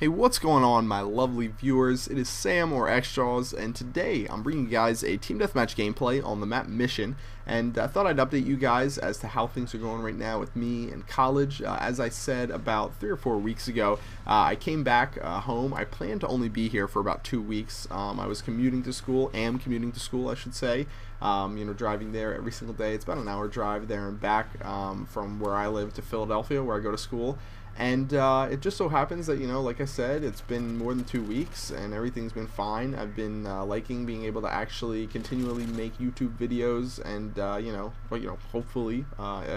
Hey, what's going on, my lovely viewers? It is Sam, or xJawz, and today I'm bringing you guys a team deathmatch gameplay on the map Mission, and I thought I'd update you guys as to how things are going right now with me in college. As I said about 3 or 4 weeks ago, I came back home. I planned to only be here for about 2 weeks. I was commuting to school, I should say. Driving there every single day. It's about an hour drive there and back from where I live to Philadelphia, where I go to school. And it just so happens that, like I said, it's been more than 2 weeks and everything's been fine. I've been liking being able to actually continually make YouTube videos and, hopefully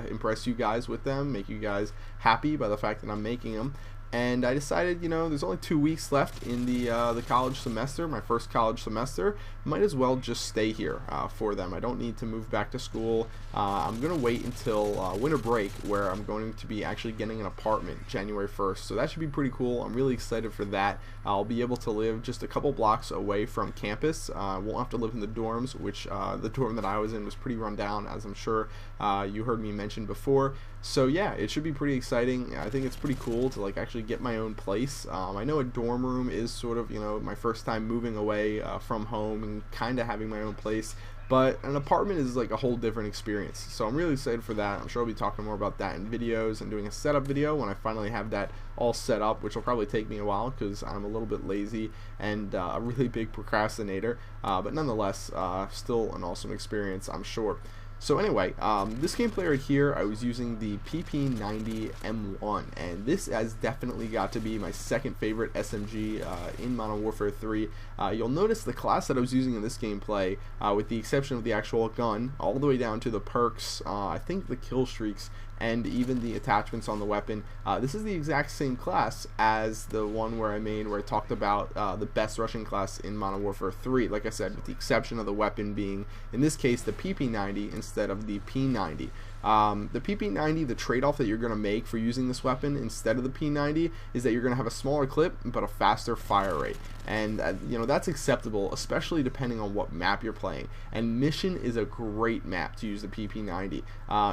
impress you guys with them, make you guys happy by the fact that I'm making them. And I decided, there's only 2 weeks left in the college semester, my first college semester. Might as well just stay here for them. I don't need to move back to school. I'm going to wait until winter break, where I'm going to be actually getting an apartment January 1st. So that should be pretty cool. I'm really excited for that. I'll be able to live just a couple blocks away from campus. I won't have to live in the dorms, which the dorm that I was in was pretty run down, as I'm sure you heard me mention before. So yeah, it should be pretty exciting. I think it's pretty cool to actually get my own place. I know a dorm room is sort of my first time moving away from home and kind of having my own place, but an apartment is a whole different experience. So I'm really excited for that. I'm sure I'll be talking more about that in videos and doing a setup video when I finally have that all set up, which will probably take me a while because I'm a little bit lazy and a really big procrastinator, but nonetheless still an awesome experience, I'm sure. So anyway, this gameplay right here, I was using the PP90M1, and this has definitely got to be my second favorite SMG in Modern Warfare 3. You'll notice the class that I was using in this gameplay, with the exception of the actual gun, all the way down to the perks, I think the kill streaks, and even the attachments on the weapon. This is the exact same class as the one where I talked about the best rushing class in Modern Warfare 3, like I said, with the exception of the weapon being, in this case, the PP90 instead of the P90. The PP90, the trade-off that you're going to make for using this weapon instead of the P90 is that you're going to have a smaller clip but a faster fire rate, and that's acceptable, especially depending on what map you're playing. And Mission is a great map to use the PP90.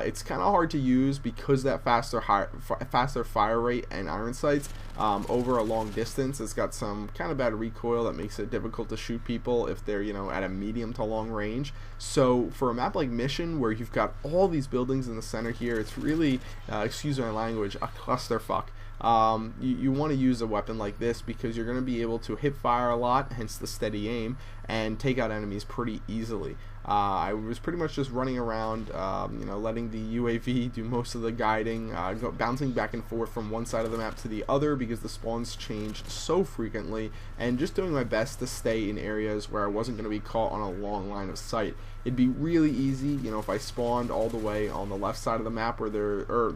It's kind of hard to use because that faster fire rate and iron sights over a long distance. It's got some kind of bad recoil that makes it difficult to shoot people if they're at a medium to long range. So for a map like Mission, where you've got all these buildings in the center here, it's really, excuse my language, a clusterfuck. You want to use a weapon like this because you're going to be able to hip fire a lot, hence the steady aim, and take out enemies pretty easily. I was pretty much just running around, letting the UAV do most of the guiding, bouncing back and forth from one side of the map to the other because the spawns changed so frequently, and just doing my best to stay in areas where I wasn't going to be caught on a long line of sight. It'd be really easy, if I spawned all the way on the left side of the map, or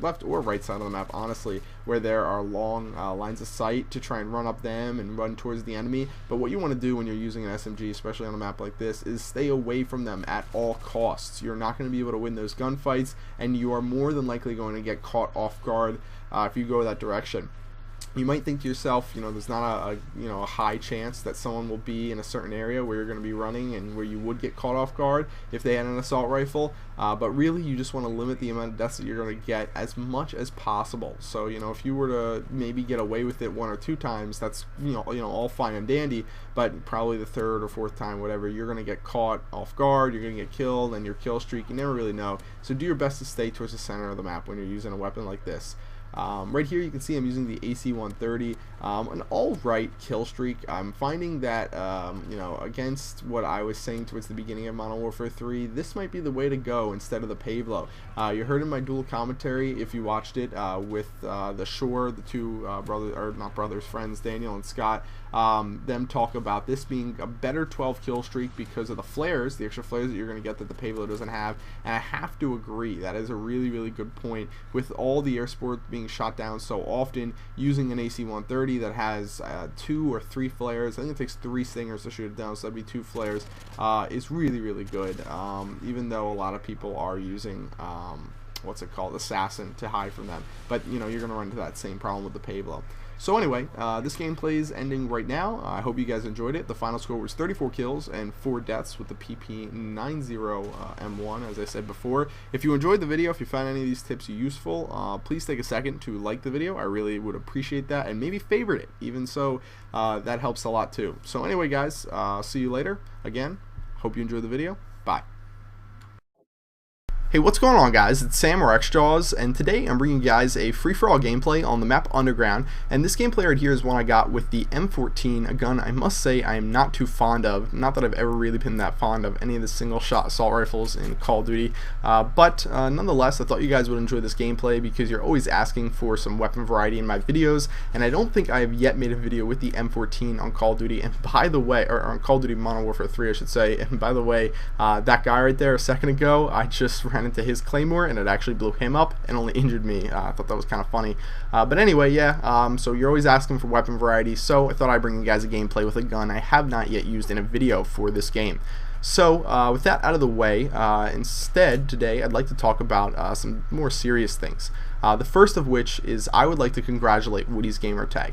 left or right side of the map, honestly, where there are long lines of sight, to try and run up them and run towards the enemy. But what you want to do when you're using an SMG, especially on a map like this, is stay away from them at all costs. You're not going to be able to win those gunfights, and you are more than likely going to get caught off guard if you go that direction. You might think to yourself, there's not a high chance that someone will be in a certain area where you're going to be running and where you would get caught off guard if they had an assault rifle, but really you just want to limit the amount of deaths that you're going to get as much as possible. So if you were to maybe get away with it 1 or 2 times, that's all fine and dandy, but probably the 3rd or 4th time, whatever, you're going to get caught off guard, you're going to get killed, and your kill streak, you never really know. So do your best to stay towards the center of the map when you're using a weapon like this. Right here you can see I'm using the AC-130, an alright kill streak. I'm finding that, against what I was saying towards the beginning of Modern Warfare 3, this might be the way to go instead of the Pavlo. You heard in my dual commentary, if you watched it, with the Shore, the two friends, Daniel and Scott, them talk about this being a better 12 kill streak because of the flares, the extra flares that you're going to get that the Pavlo doesn't have, and I have to agree, that is a really, really good point. With all the air support being shot down so often, using an AC-130 that has 2 or 3 flares, I think it takes 3 stingers to shoot it down, so that'd be 2 flares, is really, really good, even though a lot of people are using Assassin to hide from them. But you're going to run into that same problem with the Pavlo. So anyway, this gameplay is ending right now. I hope you guys enjoyed it. The final score was 34 kills and 4 deaths with the PP90M1, as I said before. If you enjoyed the video, if you found any of these tips useful, please take a second to like the video. I really would appreciate that, and maybe favorite it. Even so, that helps a lot too. So anyway, guys, see you later. Again, hope you enjoyed the video. Bye. Hey, what's going on, guys? It's Sam or xJawz, and today I'm bringing you guys a free-for-all gameplay on the map Underground. And this gameplay right here is one I got with the M14, a gun I must say I am not too fond of. Not that I've ever really been that fond of any of the single-shot assault rifles in Call of Duty, but nonetheless, I thought you guys would enjoy this gameplay because you're always asking for some weapon variety in my videos, and I don't think I have yet made a video with the M14 on Call of Duty. And by the way, or on Call of Duty Modern Warfare 3, I should say. And by the way, that guy right there a second ago, I just ran into his claymore and it actually blew him up and only injured me. I thought that was kind of funny, but anyway, yeah, so you're always asking for weapon variety, so I thought I'd bring you guys a gameplay with a gun I have not yet used in a video for this game. So with that out of the way, instead today I'd like to talk about some more serious things. The first of which is I would like to congratulate Woody's gamertag.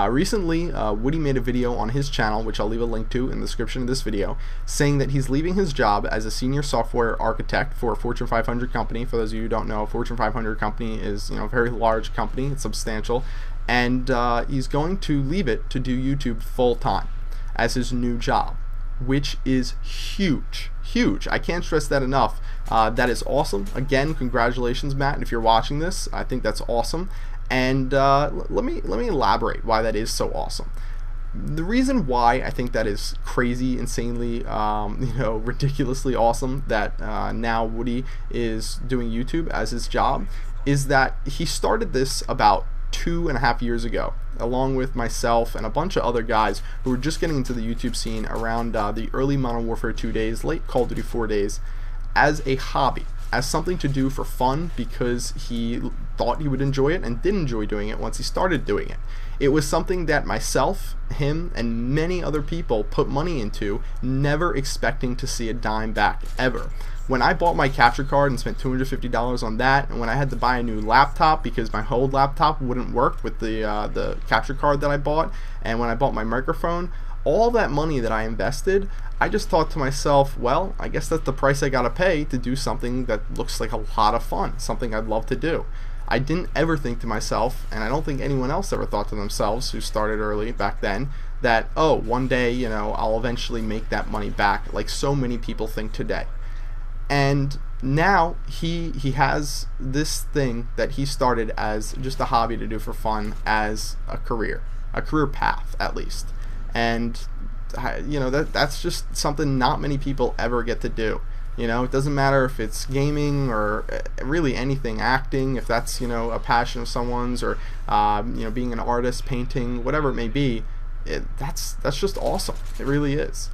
Recently, Woody made a video on his channel, which I'll leave a link to in the description of this video, saying that he's leaving his job as a senior software architect for a Fortune 500 company. For those of you who don't know, a Fortune 500 company is, a very large company. It's substantial, and he's going to leave it to do YouTube full time as his new job, which is huge. I can't stress that enough. That is awesome. Again, congratulations, Matt. And if you're watching this, I think that's awesome. And let me elaborate why that is so awesome. The reason why I think that is crazy, insanely, ridiculously awesome that now Woody is doing YouTube as his job is that he started this about 2.5 years ago, along with myself and a bunch of other guys who were just getting into the YouTube scene around the early Modern Warfare 2 days, late Call of Duty 4 days, as a hobby, as something to do for fun because he thought he would enjoy it and did enjoy doing it once he started doing it. It was something that myself, him, and many other people put money into, never expecting to see a dime back, ever. When I bought my capture card and spent $250 on that, and when I had to buy a new laptop because my old laptop wouldn't work with the capture card that I bought, and when I bought my microphone, all that money that I invested, I just thought to myself, well, I guess that's the price I gotta pay to do something that looks like a lot of fun, something I'd love to do. I didn't ever think to myself, and I don't think anyone else ever thought to themselves who started early back then, that, oh, one day, I'll eventually make that money back, like so many people think today. And now he has this thing that he started as just a hobby to do for fun as a career path at least. And that's just something not many people ever get to do. It doesn't matter if it's gaming or really anything, acting, if that's a passion of someone's, or being an artist, painting, whatever it may be. That's just awesome. It really is.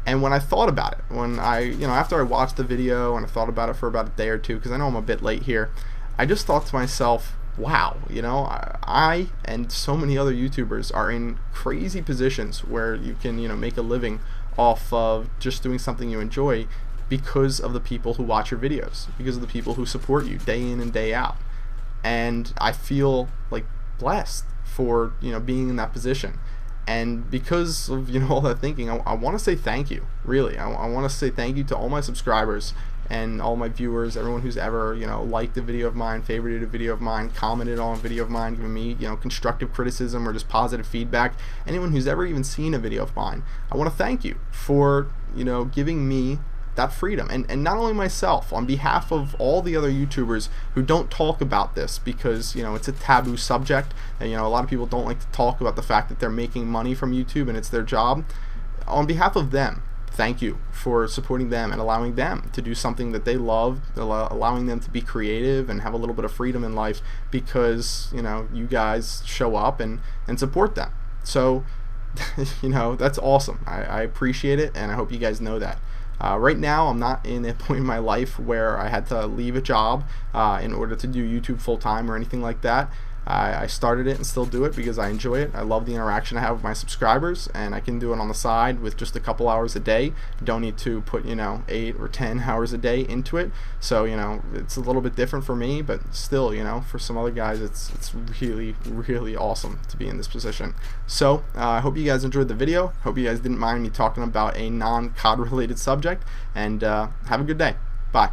And when I thought about it, when after I watched the video and I thought about it for about a day or two, because I know I'm a bit late here, I just thought to myself, wow, I and so many other YouTubers are in crazy positions where you can, make a living off of just doing something you enjoy because of the people who watch your videos, because of the people who support you day in and day out. And I feel like blessed for, being in that position. And because of all that thinking, I want to say thank you. Really, I want to say thank you to all my subscribers and all my viewers, everyone who's ever liked a video of mine, favorited a video of mine, commented on a video of mine, giving me constructive criticism or just positive feedback. Anyone who's ever even seen a video of mine, I want to thank you for giving me that freedom, and not only myself, on behalf of all the other YouTubers who don't talk about this because it's a taboo subject, and a lot of people don't like to talk about the fact that they're making money from YouTube and it's their job. On behalf of them, thank you for supporting them and allowing them to do something that they love, allowing them to be creative and have a little bit of freedom in life because you guys show up and support them. So that's awesome. I appreciate it, and I hope you guys know that. Right now, I'm not in a point in my life where I had to leave a job in order to do YouTube full time or anything like that. I started it and still do it because I enjoy it. I love the interaction I have with my subscribers, and I can do it on the side with just a couple hours a day. Don't need to put 8 or 10 hours a day into it. So it's a little bit different for me, but still, for some other guys, it's really awesome to be in this position. So I hope you guys enjoyed the video. Hope you guys didn't mind me talking about a non-COD related subject, and have a good day. Bye.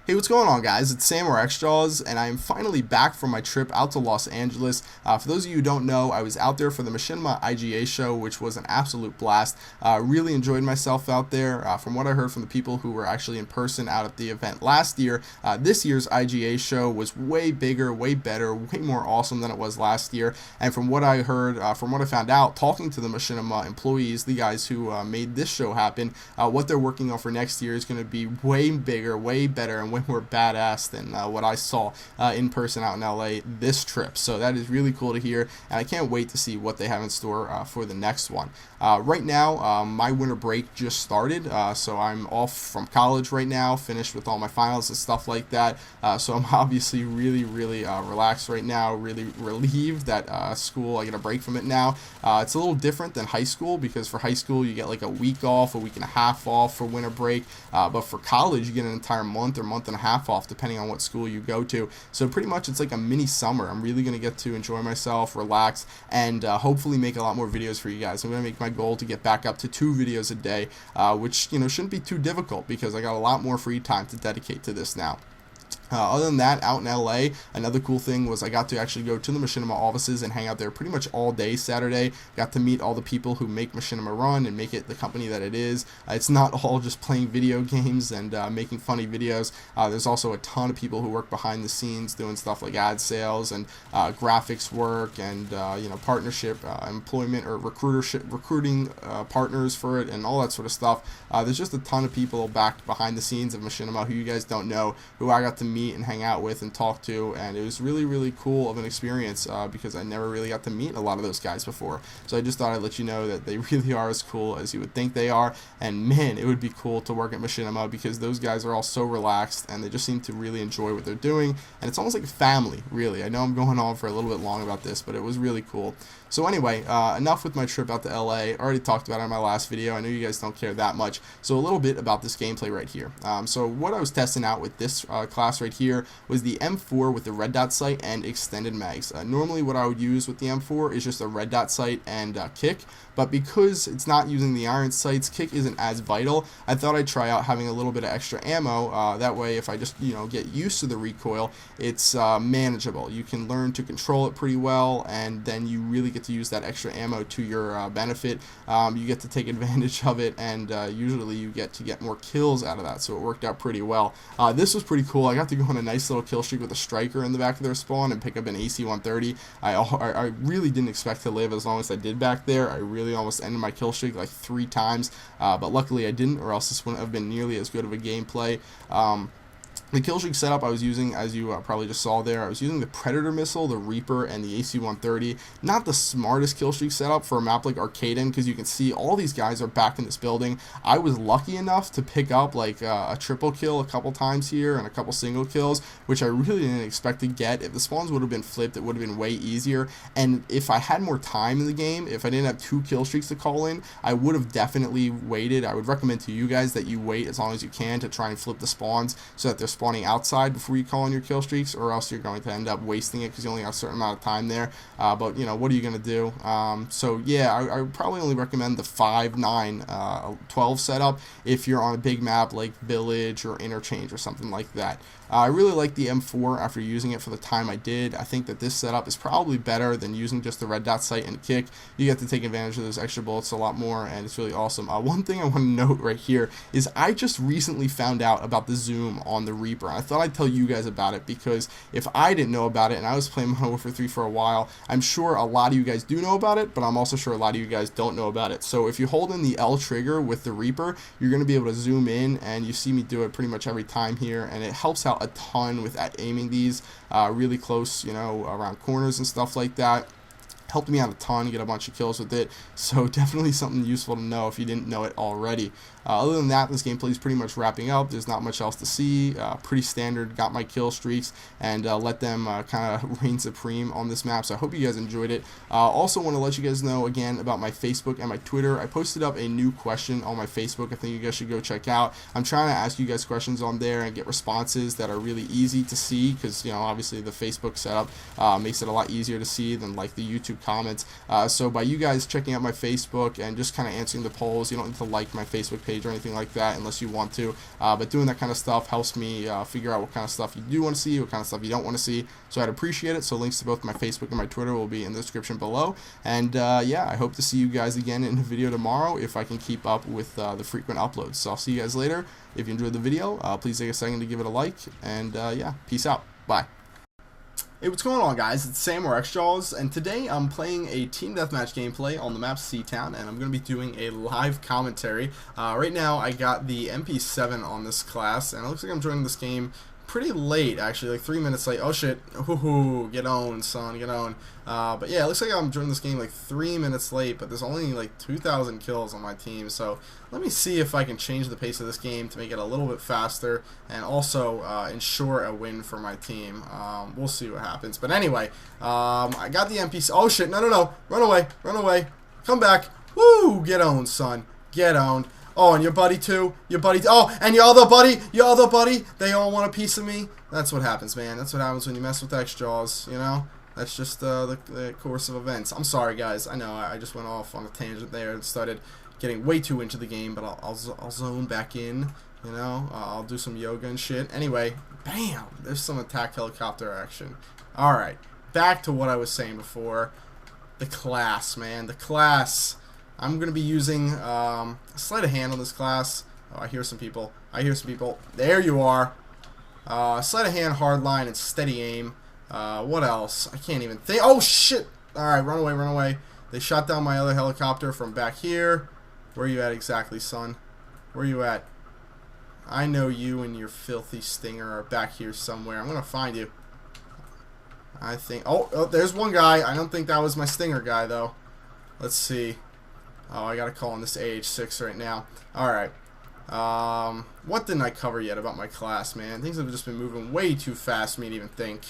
Hey, what's going on, guys? It's Sam or xJawz, and I am finally back from my trip out to Los Angeles. For those of you who don't know, I was out there for the Machinima IGA show, which was an absolute blast. Really enjoyed myself out there. From what I heard from the people who were actually in person out at the event last year, this year's IGA show was way bigger, way better, way more awesome than it was last year. And from what I heard, from what I found out, talking to the Machinima employees, the guys who made this show happen, what they're working on for next year is going to be way bigger, way better, and way more badass than what I saw in person out in LA this trip. So that is really cool to hear, and I can't wait to see what they have in store for the next one. Right now, my winter break just started, so I'm off from college right now, finished with all my finals and stuff like that. So I'm obviously really relaxed right now, really relieved that school, I get a break from it now. It's a little different than high school, because for high school you get like a week off, a week and a half off for winter break, but for college you get an entire month or month and a half off depending on what school you go to. So pretty much it's like a mini summer. I'm really going to get to enjoy myself, relax, and hopefully make a lot more videos for you guys. I'm going to make my goal to get back up to 2 videos a day, which shouldn't be too difficult because I got a lot more free time to dedicate to this now. Other than that, out in LA, another cool thing was I got to actually go to the Machinima offices and hang out there pretty much all day Saturday. Got to meet all the people who make Machinima run and make it the company that it is. It's not all just playing video games and making funny videos. There's also a ton of people who work behind the scenes doing stuff like ad sales and graphics work and partnership, employment or recruiting partners for it and all that sort of stuff. There's just a ton of people back behind the scenes of Machinima who you guys don't know, who I got to meet and hang out with and talk to, and it was really cool of an experience because I never really got to meet a lot of those guys before. So I just thought I'd let you know that they really are as cool as you would think they are, and man, it would be cool to work at Machinima because those guys are all so relaxed and they just seem to really enjoy what they're doing, and it's almost like a family, really. I know I'm going on for a little bit long about this, but it was really cool. So anyway, enough with my trip out to LA. I already talked about it in my last video. I know you guys don't care that much. So a little bit about this gameplay right here. So what I was testing out with this class right here was the M4 with the red dot sight and extended mags. Normally what I would use with the M4 is just a red dot sight and kick, but because it's not using the iron sights, kick isn't as vital. I thought I'd try out having a little bit of extra ammo. That way if I just get used to the recoil, it's manageable. You can learn to control it pretty well, and then you really get to use that extra ammo to your benefit. You get to take advantage of it, and usually you get to get more kills out of that, so it worked out pretty well. This was pretty cool. I got to go on a nice little kill streak with a striker in the back of their spawn and pick up an AC-130. I really didn't expect to live as long as I did back there. I really almost ended my kill streak like 3 times, but luckily I didn't, or else this wouldn't have been nearly as good of a gameplay. The killstreak setup I was using, as you probably just saw there, I was using the Predator missile, the Reaper, and the AC-130. Not the smartest killstreak setup for a map like Arcaden, because you can see all these guys are back in this building. I was lucky enough to pick up like a triple kill a couple times here and a couple single kills, which I really didn't expect to get. If the spawns would have been flipped, it would have been way easier. And if I had more time in the game, if I didn't have 2 kill streaks to call in, I would have definitely waited. I would recommend to you guys that you wait as long as you can to try and flip the spawns so that they're spawning outside before you call in your kill streaks, or else you're going to end up wasting it because you only have a certain amount of time there. But what are you going to do? So yeah, I would probably only recommend the 5, 9, 12 setup if you're on a big map like Village or Interchange or something like that. I really like the M4 after using it for the time I did. I think that this setup is probably better than using just the red dot sight and kick. You get to take advantage of those extra bullets a lot more, and it's really awesome. One thing I want to note right here is I just recently found out about the zoom on the Reaper. I thought I'd tell you guys about it, because if I didn't know about it and I was playing Modern Warfare 3 for a while, I'm sure a lot of you guys do know about it, but I'm also sure a lot of you guys don't know about it. So if you hold in the L trigger with the Reaper, you're going to be able to zoom in, and you see me do it pretty much every time here, and it helps out a ton with aiming these really close, around corners and stuff like that. Helped me out a ton, get a bunch of kills with it, so definitely something useful to know if you didn't know it already. Other than that, this gameplay is pretty much wrapping up. There's not much else to see. Pretty standard. Got my kill streaks and let them kind of reign supreme on this map. So I hope you guys enjoyed it. Also want to let you guys know again about my Facebook and my Twitter. I posted up a new question on my Facebook. I think you guys should go check out. I'm trying to ask you guys questions on there and get responses that are really easy to see, because obviously the Facebook setup makes it a lot easier to see than like the YouTube comments. So by you guys checking out my Facebook and just kind of answering the polls, you don't need to like my Facebook page or anything like that unless you want to, but doing that kind of stuff helps me figure out what kind of stuff you do want to see, what kind of stuff you don't want to see. So I'd appreciate it. So links to both my Facebook and my Twitter will be in the description below. And yeah, I hope to see you guys again in a video tomorrow if I can keep up with the frequent uploads. So I'll see you guys later. If you enjoyed the video, please take a second to give it a like, and yeah, peace out. Bye. Hey, what's going on, guys? It's Sam, or xJawz, and today I'm playing a team deathmatch gameplay on the map Seatown, and I'm going to be doing a live commentary. Right now, I got the MP7 on this class, and it looks like I'm joining this game pretty late, actually, like 3 minutes late. Oh shit, ooh, get on, son, get on. But yeah, it looks like I'm joining this game like 3 minutes late, but there's only like 2,000 kills on my team, so let me see if I can change the pace of this game to make it a little bit faster and also ensure a win for my team. We'll see what happens. But anyway, I got the MP. Oh shit, no, run away, come back. Woo, get on, son, get on. Oh, and your buddy too. Oh, and your other buddy. They all want a piece of me. That's what happens, man. That's what happens when you mess with xJawz, you know? That's just the course of events. I'm sorry, guys. I know I just went off on a tangent there and started getting way too into the game, but I'll zone back in, you know? I'll do some yoga and shit. Anyway, bam! There's some attack helicopter action. Alright, back to what I was saying before. The class, man. The class. I'm going to be using sleight of hand on this class. Oh, I hear some people. There you are. Sleight of hand, hard line, and steady aim. What else? I can't even think. Oh, shit. Alright, run away. They shot down my other helicopter from back here. Where are you at exactly, son? Where are you at? I know you and your filthy stinger are back here somewhere. I'm going to find you. I think. Oh, there's one guy. I don't think that was my stinger guy, though. Let's see. Oh, I gotta call on this AH6 right now. Alright. What didn't I cover yet about my class, man? Things have just been moving way too fast for me to even think.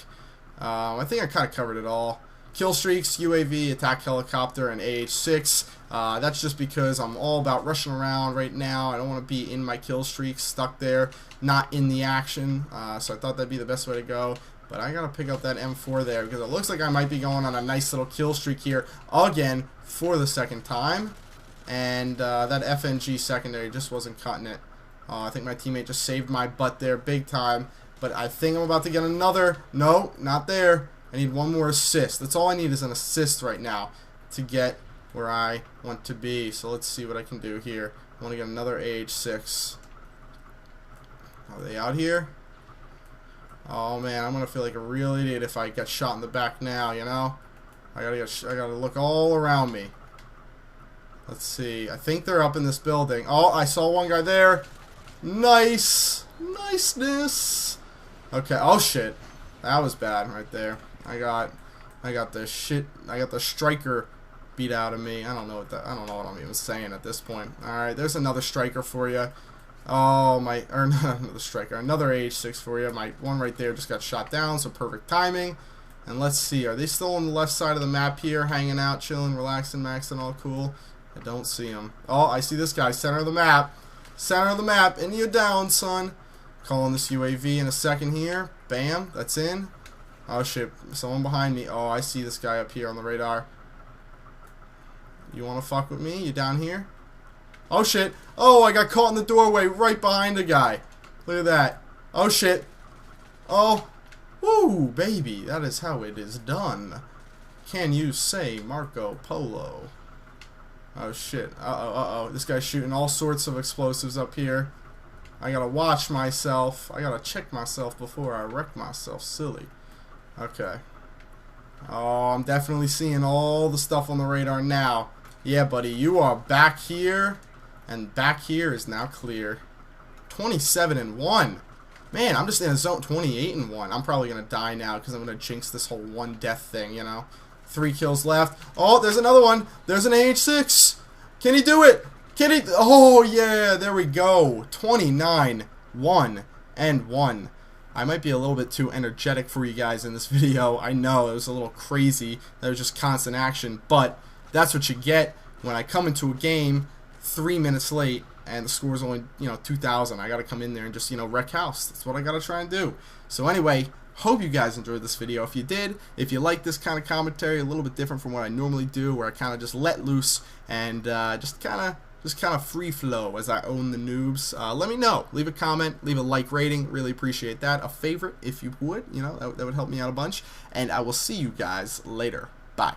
I think I kind of covered it all. Kill streaks, UAV, attack helicopter, and AH6. That's just because I'm all about rushing around right now. I don't want to be in my kill streaks, stuck there, not in the action. So I thought that'd be the best way to go. But I gotta pick up that M4 there because it looks like I might be going on a nice little kill streak here again for the second time. And that FNG secondary just wasn't cutting it. I think my teammate just saved my butt there big time. But I think I'm about to get another. No, not there. I need one more assist. That's all I need is an assist right now to get where I want to be. So let's see what I can do here. I want to get another AH6. Are they out here? Oh man, I'm gonna feel like a real idiot if I get shot in the back now. You know, I gotta look all around me. Let's see. I think they're up in this building. Oh, I saw one guy there. Niceness. Okay. Oh shit, that was bad right there. I got the striker beat out of me. I don't know what I'm even saying at this point. All right, there's another striker for you. Oh my, or not another striker, another AH6 for you. My one right there just got shot down, so perfect timing. And let's see, are they still on the left side of the map here, hanging out, chilling, relaxing, maxing, all cool? I don't see him. Oh, I see this guy, center of the map. Center of the map, and you're down, son. Calling this UAV in a second here. Bam, that's in. Oh shit, someone behind me. Oh, I see this guy up here on the radar. You wanna fuck with me? You down here? Oh shit. Oh, I got caught in the doorway right behind the guy. Look at that. Oh shit. Oh. Woo, baby. That is how it is done. Can you say Marco Polo? Oh shit. Uh-oh. This guy's shooting all sorts of explosives up here. I gotta watch myself. I gotta check myself before I wreck myself. Silly. Okay. Oh, I'm definitely seeing all the stuff on the radar now. Yeah, buddy. You are back here. And back here is now clear. 27-1. Man, I'm just in a zone. 28-1. I'm probably gonna die now because I'm gonna jinx this whole one death thing, you know. 3 kills left. Oh, there's another one. There's an AH6. Can he do it? Can he? Oh, yeah, there we go. 29, 1, and 1. I might be a little bit too energetic for you guys in this video. I know, it was a little crazy. That was just constant action, but that's what you get when I come into a game 3 minutes late and the score's only, 2,000. I gotta come in there and just, wreck house. That's what I gotta try and do. So anyway, hope you guys enjoyed this video. If you did, if you like this kind of commentary, a little bit different from what I normally do, where I kind of just let loose and just kind of free flow as I own the noobs. Let me know. Leave a comment, leave a like rating. Really appreciate that. A favorite if you would. That would help me out a bunch. And I will see you guys later. Bye.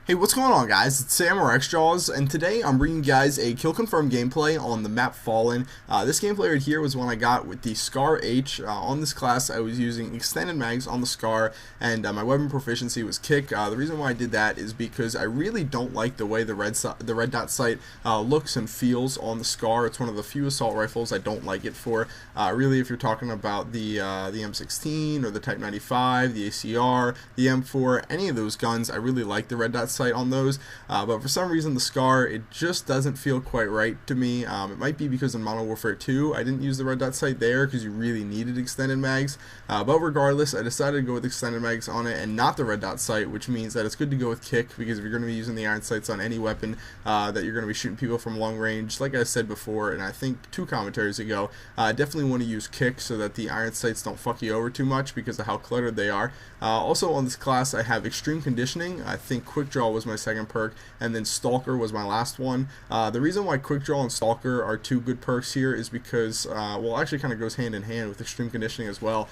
Hey, what's going on, guys? It's Sam or xJawz, and today I'm bringing you guys a kill confirmed gameplay on the map Fallen. This gameplay right here was one I got with the Scar H. On this class, I was using extended mags on the Scar, and my weapon proficiency was kick. The reason why I did that is because I really don't like the way the red dot sight looks and feels on the Scar. It's one of the few assault rifles I don't like it for. Really, if you're talking about the M16 or the Type 95, the ACR, the M4, any of those guns, I really like the red dot sight on those, but for some reason the Scar, it just doesn't feel quite right to me. It might be because in Modern Warfare 2 I didn't use the red dot sight there because you really needed extended mags, but regardless I decided to go with extended mags on it and not the red dot sight, which means that it's good to go with kick, because if you're going to be using the iron sights on any weapon that you're going to be shooting people from long range, like I said before, and I think 2 commentaries ago, definitely want to use kick so that the iron sights don't fuck you over too much because of how cluttered they are. Also on this class I have extreme conditioning. I think quick draw was my second perk, and then Stalker was my last one. The reason why Quick Draw and Stalker are 2 good perks here is because, well, actually kind of goes hand in hand with Extreme Conditioning as well.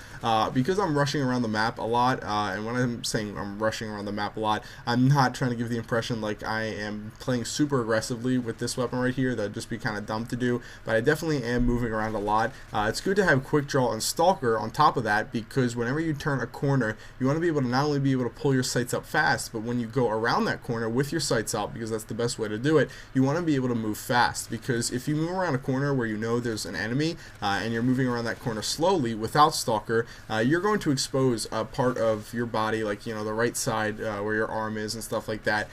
Because I'm rushing around the map a lot, and when I'm saying I'm rushing around the map a lot, I'm not trying to give the impression like I am playing super aggressively with this weapon right here. That'd just be kind of dumb to do, but I definitely am moving around a lot. It's good to have Quick Draw and Stalker on top of that, because whenever you turn a corner, you want to be able to not only be able to pull your sights up fast, but when you go around that corner with your sights up, because that's the best way to do it, you want to be able to move fast, because if you move around a corner where you know there's an enemy and you're moving around that corner slowly without Stalker, you're going to expose a part of your body, like the right side where your arm is and stuff like that,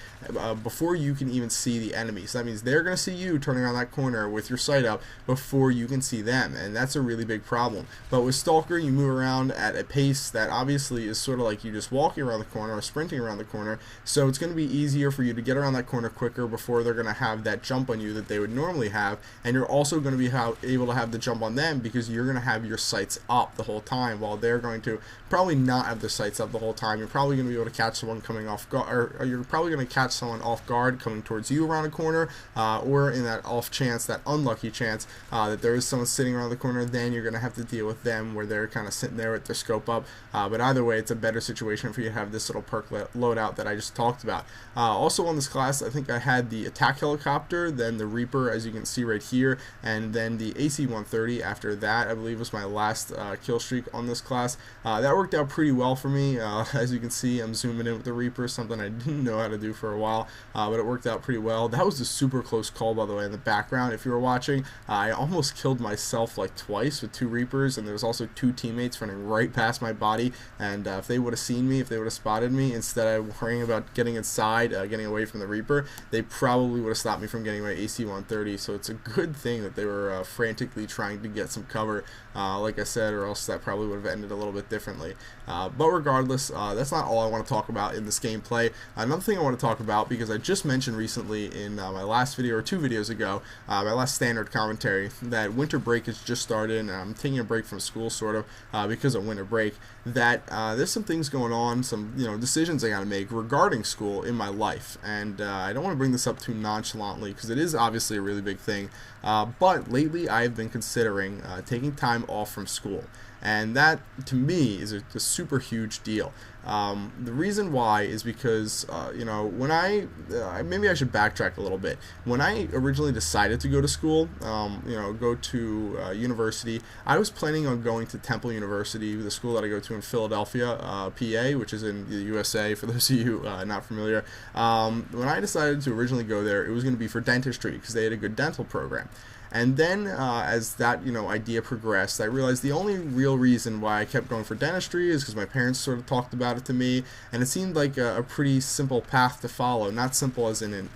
before you can even see the enemy. So that means they're going to see you turning around that corner with your sight up before you can see them, and that's a really big problem. But with Stalker, you move around at a pace that obviously is sort of like you just walking around the corner or sprinting around the corner, so it's going to be easier for you to get around that corner quicker before they're going to have that jump on you that they would normally have, and you're also going to be able to have the jump on them because you're going to have your sights up the whole time, while they're going to probably not have their sights up the whole time. You're probably going to be able to catch someone coming off guard, or you're probably going to catch someone off guard coming towards you around a corner, or in that off chance, that unlucky chance that there is someone sitting around the corner, then you're going to have to deal with them where they're kind of sitting there with their scope up. But either way, it's a better situation for you to have this little perk loadout that I just talked about. Also on this class, I think I had the attack helicopter, then the Reaper, as you can see right here, and then the AC-130 after that. I believe was my last kill streak on this class. That worked out pretty well for me. As you can see, I'm zooming in with the Reaper, something I didn't know how to do for a while, but it worked out pretty well. That was a super close call, by the way, in the background. If you were watching, I almost killed myself like twice with 2 Reapers, and there was also 2 teammates running right past my body, and if they would have seen me, if they would have spotted me, instead of worrying about getting inside, getting away from the Reaper, they probably would have stopped me from getting my AC-130, so it's a good thing that they were frantically trying to get some cover, like I said, or else that probably would have ended a little bit differently. But regardless, that's not all I want to talk about in this gameplay. Another thing I want to talk about, because I just mentioned recently in my last video, or 2 videos ago, my last standard commentary, that winter break has just started, and I'm taking a break from school, sort of, because of winter break, that there's some things going on, some decisions I got to make regarding school in my life, and I don't want to bring this up too nonchalantly because it is obviously a really big thing, but lately I've been considering taking time off from school, and that to me is a super huge deal. The reason why is because, when maybe I should backtrack a little bit. When I originally decided to go to school, go to university, I was planning on going to Temple University, the school that I go to in Philadelphia, PA, which is in the USA, for those of you not familiar. When I decided to originally go there, it was going to be for dentistry because they had a good dental program. And then as that idea progressed, I realized the only real reason why I kept going for dentistry is because my parents sort of talked about about it to me, and it seemed like a pretty simple path to follow. Not simple as in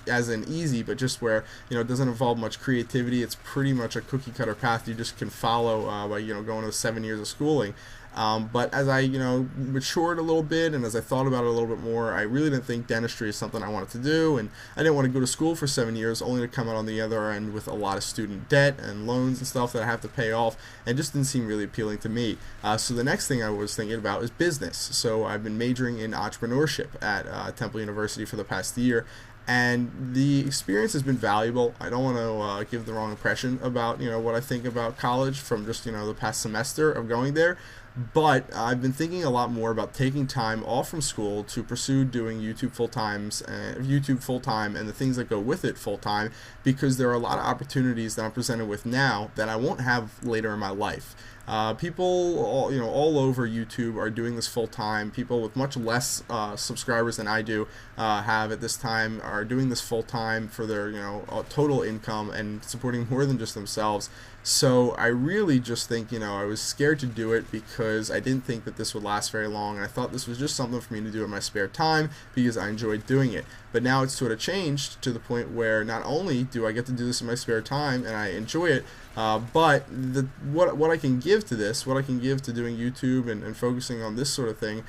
easy, but just where, you know, it doesn't involve much creativity. It's pretty much a cookie cutter path you just can follow by, you know, going to 7 years of schooling. But as I, you know, matured a little bit and as I thought about it a little bit more, I really didn't think dentistry is something I wanted to do, and I didn't want to go to school for 7 years only to come out on the other end with a lot of student debt and loans and stuff that I have to pay off, and just didn't seem really appealing to me. So the next thing I was thinking about is business. So I've been majoring in entrepreneurship at Temple University for the past year, and the experience has been valuable. I don't want to give the wrong impression about, you know, what I think about college from just, you know, the past semester of going there. But I've been thinking a lot more about taking time off from school to pursue doing YouTube full time and the things that go with it full time, because there are a lot of opportunities that I'm presented with now that I won't have later in my life. People all over YouTube are doing this full time. People with much less subscribers than I do have at this time are doing this full time for their, you know, total income and supporting more than just themselves. So I really just think, you know, I was scared to do it because I didn't think that this would last very long, and I thought this was just something for me to do in my spare time because I enjoyed doing it. But now it's sort of changed to the point where not only do I get to do this in my spare time and I enjoy it, but what I can give to this, what I can give to doing YouTube and focusing on this sort of thing,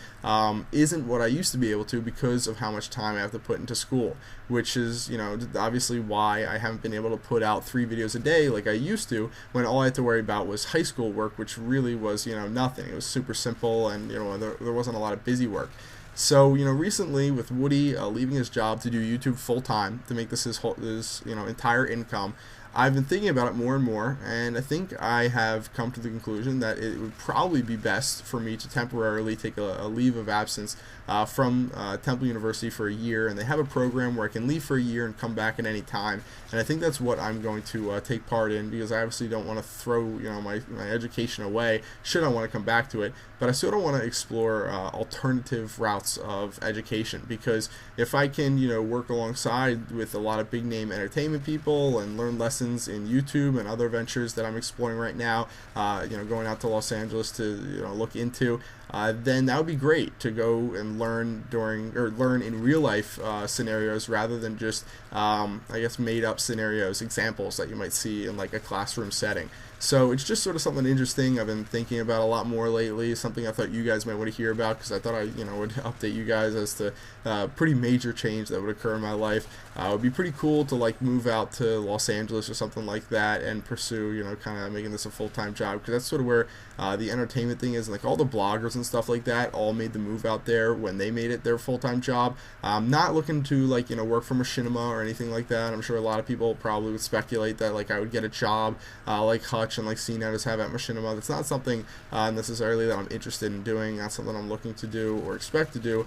isn't what I used to be able to because of how much time I have to put into school, which is, you know, obviously why I haven't been able to put out 3 videos a day like I used to, when all I had to worry about was high school work, which really was, you know, nothing. It was super simple, and, you know, there wasn't a lot of busy work. So, you know, recently with Woody leaving his job to do YouTube full time to make this his you know, entire income, I've been thinking about it more and more, and I think I have come to the conclusion that it would probably be best for me to temporarily take a leave of absence from Temple University for a year, and they have a program where I can leave for a year and come back at any time, and I think that's what I'm going to take part in, because I obviously don't want to throw, you know, my education away should I want to come back to it, but I sort of want to explore alternative routes of education, because if I can, you know, work alongside with a lot of big name entertainment people and learn lessons in YouTube and other ventures that I'm exploring right now, you know, going out to Los Angeles to, you know, look into, then that would be great to go and learn learn in real life scenarios rather than just I guess made up scenarios, examples that you might see in like a classroom setting. So it's just sort of something interesting I've been thinking about a lot more lately, something I thought you guys might want to hear about, because I thought I, you know, would update you guys as to pretty major change that would occur in my life. It would be pretty cool to like move out to Los Angeles or something like that and pursue, you know, kind of making this a full-time job, because that's sort of where the entertainment thing is. Like all the bloggers and stuff like that all made the move out there when they made it their full-time job. I'm not looking to, like, you know, work for Machinima or anything like that. I'm sure a lot of people probably would speculate that like I would get a job like Hutch and like CNETers have at Machinima. That's not something necessarily that I'm interested in doing. Not something I'm looking to do or expect to do.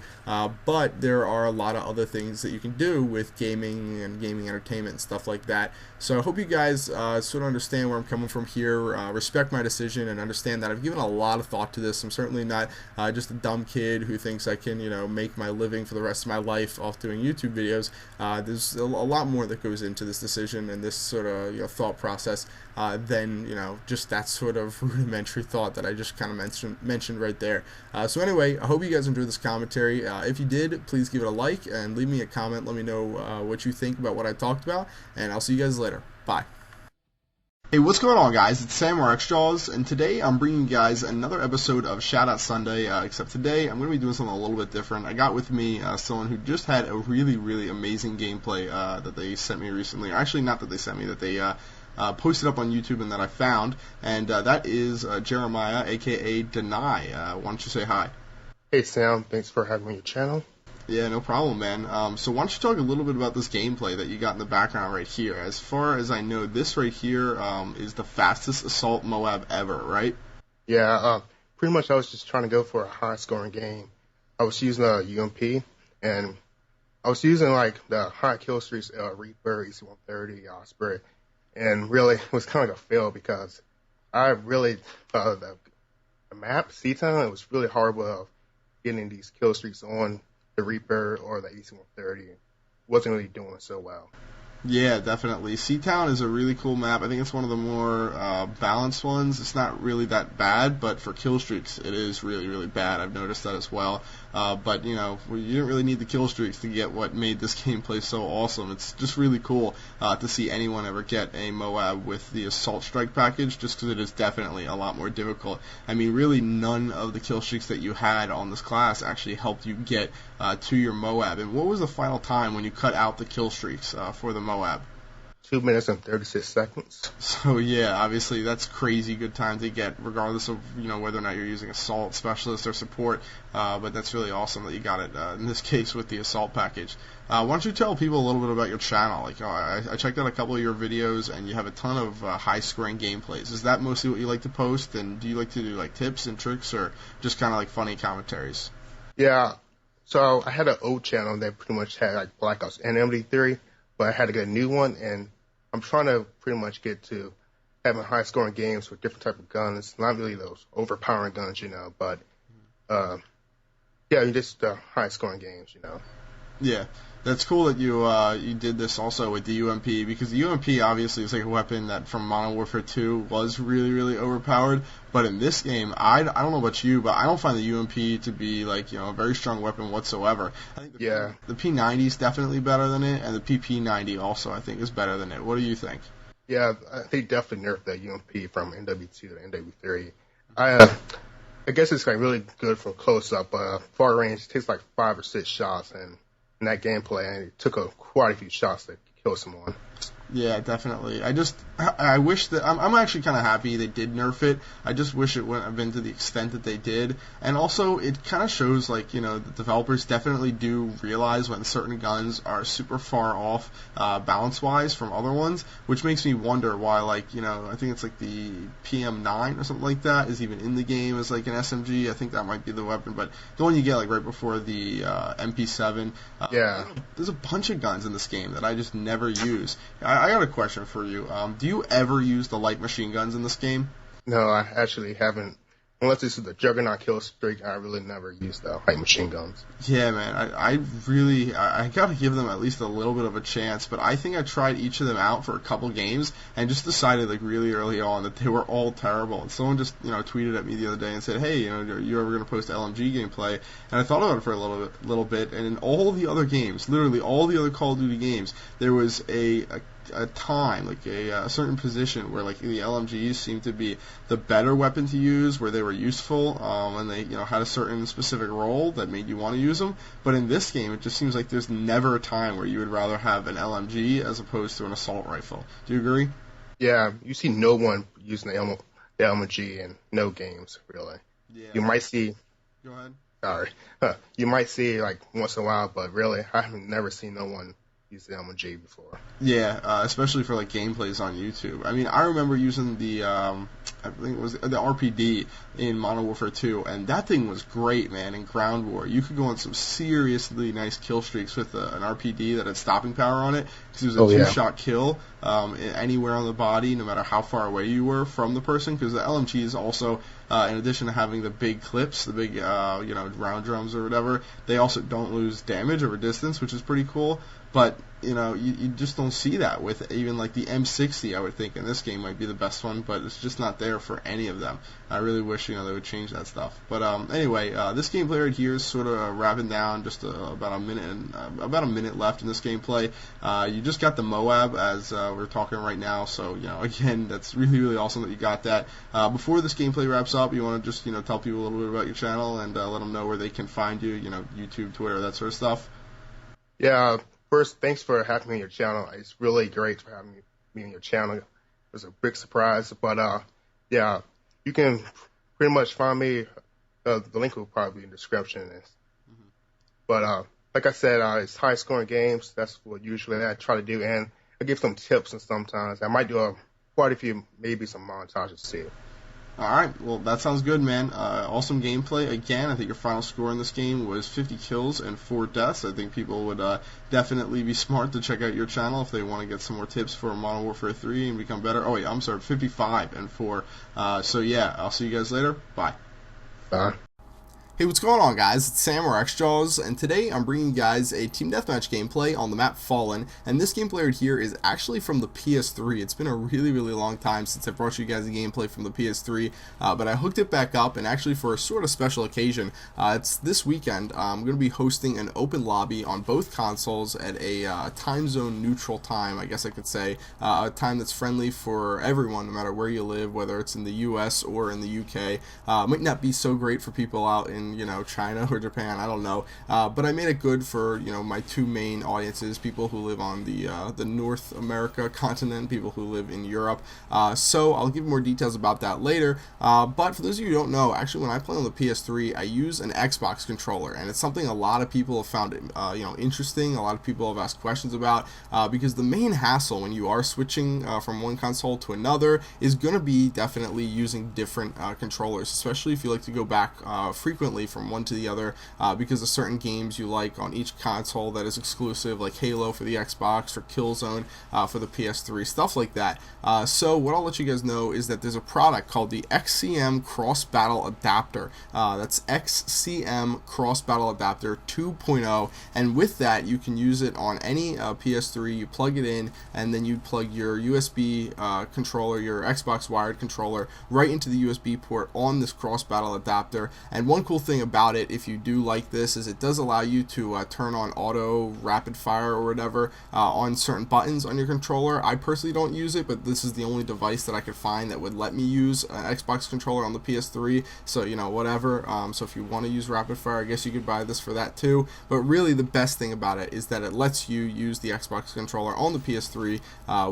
But there are a lot of other things that you can do with gaming and gaming entertainment and stuff like that. So I hope you guys sort of understand where I'm coming from here, respect my decision, and understand that I've given a lot of thought to this. I'm certainly not just a dumb kid who thinks I can, you know, make my living for the rest of my life off doing YouTube videos. There's a lot more that goes into this decision and this sort of, you know, thought process than, you know, just that sort of rudimentary thought that I just kind of mentioned right there. So anyway, I hope you guys enjoyed this commentary. If you did, please give it a like and leave me a comment. Let me know what you think about what I talked about, and I'll see you guys later. Bye. Hey, what's going on, guys? It's Sam or xJawz, and today I'm bringing you guys another episode of Shoutout Sunday, except today I'm going to be doing something a little bit different. I got with me someone who just had a really, really amazing gameplay that they sent me recently. Actually, not that they sent me, that they posted up on YouTube and that I found, and that is Jeremiah, aka Deny. Why don't you say hi? Hey Sam, thanks for having me on your channel. Yeah, no problem, man. So why don't you talk a little bit about this gameplay that you got in the background right here? As far as I know, this right here is the fastest assault MOAB ever, right? Yeah, pretty much I was just trying to go for a high-scoring game. I was using a UMP, and I was using like the high kill streaks, Reaper, EC-130, Osprey, and really it was kind of like a fail because I really, the map, C-Town, it was really horrible getting these kill streaks on the Reaper or the EC-130. Wasn't really doing so well. Yeah, definitely. Seatown is a really cool map. I think it's one of the more balanced ones. It's not really that bad, but for kill streaks, it is really, really bad. I've noticed that as well. But, you know, you didn't really need the kill streaks to get what made this gameplay so awesome. It's just really cool to see anyone ever get a MOAB with the Assault Strike package, just because it is definitely a lot more difficult. I mean, really none of the kill streaks that you had on this class actually helped you get to your MOAB. And what was the final time when you cut out the kill streaks for the MOAB? 2 minutes and 36 seconds. So yeah, obviously that's crazy good time to get, regardless of whether or not you're using assault, specialist, or support. But that's really awesome that you got it in this case with the assault package. Why don't you tell people a little bit about your channel? Like, I checked out a couple of your videos, and you have a ton of high-scoring gameplays. Is that mostly what you like to post? And do you like to do like tips and tricks, or just kind of like funny commentaries? Yeah. So I had an old channel that pretty much had like Black Ops and MD3, but I had to get a new one, and I'm trying to pretty much get to having high-scoring games with different type of guns. Not really those overpowering guns, but yeah, just high-scoring games, Yeah, that's cool that you did this also with the UMP, because the UMP obviously is like a weapon that from Modern Warfare 2 was really, really overpowered. But in this game, I don't know about you, but I don't find the UMP to be like a very strong weapon whatsoever. I think the P90 is definitely better than it, and the PP90 also I think is better than it. What do you think? Yeah, they definitely nerfed that UMP from NW2 to NW3. I guess it's like really good for close up, far range. It takes like 5 or 6 shots, and in that gameplay, and it took quite a few shots to kill someone. Yeah, definitely. I wish that I'm actually kind of happy they did nerf it. I just wish it wouldn't have been to the extent that they did. And also, it kind of shows like the developers definitely do realize when certain guns are super far off balance-wise from other ones, which makes me wonder why I think it's like the PM9 or something like that is even in the game as like an SMG. I think that might be the weapon, but the one you get like right before the MP7. Yeah. There's a bunch of guns in this game that I just never use. I got a question for you. Do you ever use the light machine guns in this game? No, I actually haven't. Unless this is the Juggernaut kill streak, I really never used the light machine guns. Yeah, man, I gotta give them at least a little bit of a chance, but I think I tried each of them out for a couple games and just decided like really early on that they were all terrible. And someone just tweeted at me the other day and said, hey, are you ever gonna post LMG gameplay? And I thought about it for a little bit, and in all the other games, literally all the other Call of Duty games, there was a time, like a certain position where like the LMGs seemed to be the better weapon to use, where they were useful, and they had a certain specific role that made you want to use them. But in this game, it just seems like there's never a time where you would rather have an LMG as opposed to an assault rifle. Do you agree? Yeah, you see no one using the LMG in no games, really. Yeah. You might see... Go ahead. Sorry. You might see like once in a while, but really, I have never seen no one use the M.O.A.B before. Yeah, especially for like gameplays on YouTube. I mean, I remember using the I think it was the RPD in Modern Warfare 2, and that thing was great, man. In Ground War, you could go on some seriously nice kill streaks with an RPD that had stopping power on it, because it was a two-shot kill anywhere on the body, no matter how far away you were from the person. Because the LMG is also, in addition to having the big clips, the big round drums or whatever, they also don't lose damage over distance, which is pretty cool. But you just don't see that with even like the M60. I would think in this game might be the best one, but it's just not there for any of them. I really wish they would change that stuff. But anyway, this gameplay right here is sort of wrapping down. Just about a minute left in this gameplay. You just got the MOAB as we're talking right now. So again, that's really, really awesome that you got that. Before this gameplay wraps up, you want to just tell people a little bit about your channel and let them know where they can find you. YouTube, Twitter, that sort of stuff. Yeah. First, thanks for having me on your channel. It's really great for having me on your channel. It was a big surprise. But, yeah, you can pretty much find me. The link will probably be in the description. But, like I said, it's high-scoring games. That's what usually I try to do. And I give some tips, and sometimes I might do quite a few, maybe some montages too. All right, well, that sounds good, man. Awesome gameplay. Again, I think your final score in this game was 50 kills and 4 deaths. I think people would definitely be smart to check out your channel if they want to get some more tips for Modern Warfare 3 and become better. Oh, wait, I'm sorry, 55 and 4. So, yeah, I'll see you guys later. Bye. Bye. Hey, what's going on, guys? It's Sam or xJawz, and today I'm bringing you guys a Team Deathmatch gameplay on the map Fallen, and this gameplay right here is actually from the PS3. It's been a really long time since I brought you guys a gameplay from the PS3, but I hooked it back up, and actually for a sort of special occasion. It's this weekend. I'm going to be hosting an open lobby on both consoles at a time zone neutral time, I guess I could say, a time that's friendly for everyone, no matter where you live, whether it's in the US or in the UK. Might not be so great for people out in China or Japan, I don't know, but I made it good for my two main audiences, people who live on the North America continent, people who live in Europe. So I'll give more details about that later, but for those of you who don't know, actually when I play on the PS3 I use an Xbox controller, and it's something a lot of people have found interesting. A lot of people have asked questions about, because the main hassle when you are switching from one console to another is going to be definitely using different controllers, especially if you like to go back frequently from one to the other, because of certain games you like on each console that is exclusive, like Halo for the Xbox or Killzone for the PS3, stuff like that. So what I'll let you guys know is that there's a product called the XCM Cross Battle Adapter. That's XCM Cross Battle Adapter 2.0, and with that you can use it on any PS3. You plug it in, and then you plug your USB controller, your Xbox wired controller, right into the USB port on this Cross Battle Adapter. And one cool thing about it, if you do like this, is it does allow you to turn on auto rapid fire or whatever on certain buttons on your controller. I personally don't use it, but this is the only device that I could find that would let me use an Xbox controller on the PS3, so whatever. So if you want to use rapid fire, I guess you could buy this for that too, but really the best thing about it is that it lets you use the Xbox controller on the PS3,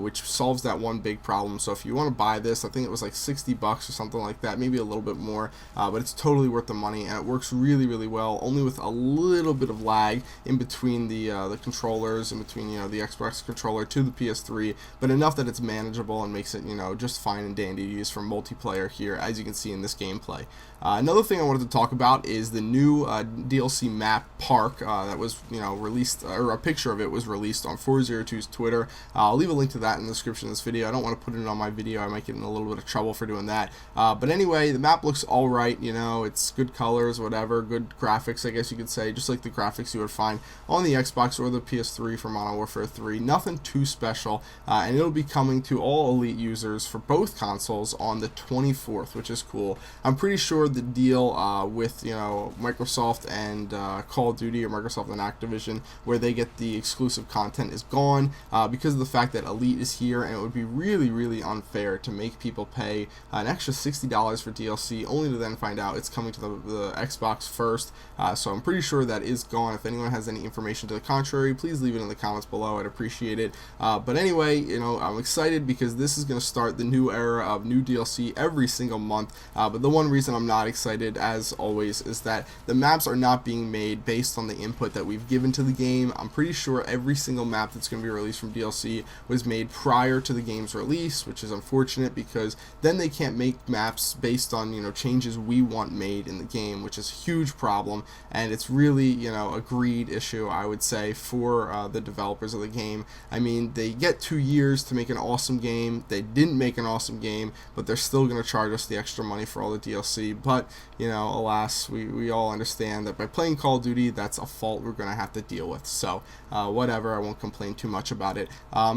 which solves that one big problem. So if you want to buy this, I think it was like $60 or something like that, maybe a little bit more, but it's totally worth the money, and it works really well, only with a little bit of lag in between the controllers, in between the Xbox controller to the PS3, but enough that it's manageable and makes it just fine and dandy to use for multiplayer here, as you can see in this gameplay. Another thing I wanted to talk about is the new DLC map Park that was released, or a picture of it was released on 402's Twitter. I'll leave a link to that in the description of this video. I don't want to put it on my video, I might get in a little bit of trouble for doing that, but anyway, the map looks alright. It's good colors, whatever, good graphics, I guess you could say, just like the graphics you would find on the Xbox or the PS3 for Modern Warfare 3. Nothing too special, and it'll be coming to all Elite users for both consoles on the 24th, which is cool. I'm pretty sure the deal with Microsoft and Call of Duty, or Microsoft and Activision, where they get the exclusive content, is gone because of the fact that Elite is here, and it would be really unfair to make people pay an extra $60 for DLC only to then find out it's coming to the Xbox first. So I'm pretty sure that is gone. If anyone has any information to the contrary, please leave it in the comments below. I'd appreciate it. But anyway, I'm excited because this is going to start the new era of new DLC every single month. But the one reason I'm not excited, as always, is that the maps are not being made based on the input that we've given to the game. I'm pretty sure every single map that's going to be released from DLC was made prior to the game's release, which is unfortunate because then they can't make maps based on changes we want made in the game, which is a huge problem, and it's really a greed issue, I would say, for the developers of the game. I mean, they get 2 years to make an awesome game. They didn't make an awesome game, but they're still going to charge us the extra money for all the DLC. But alas, we all understand that by playing Call of Duty, that's a fault we're going to have to deal with. So whatever, I won't complain too much about it.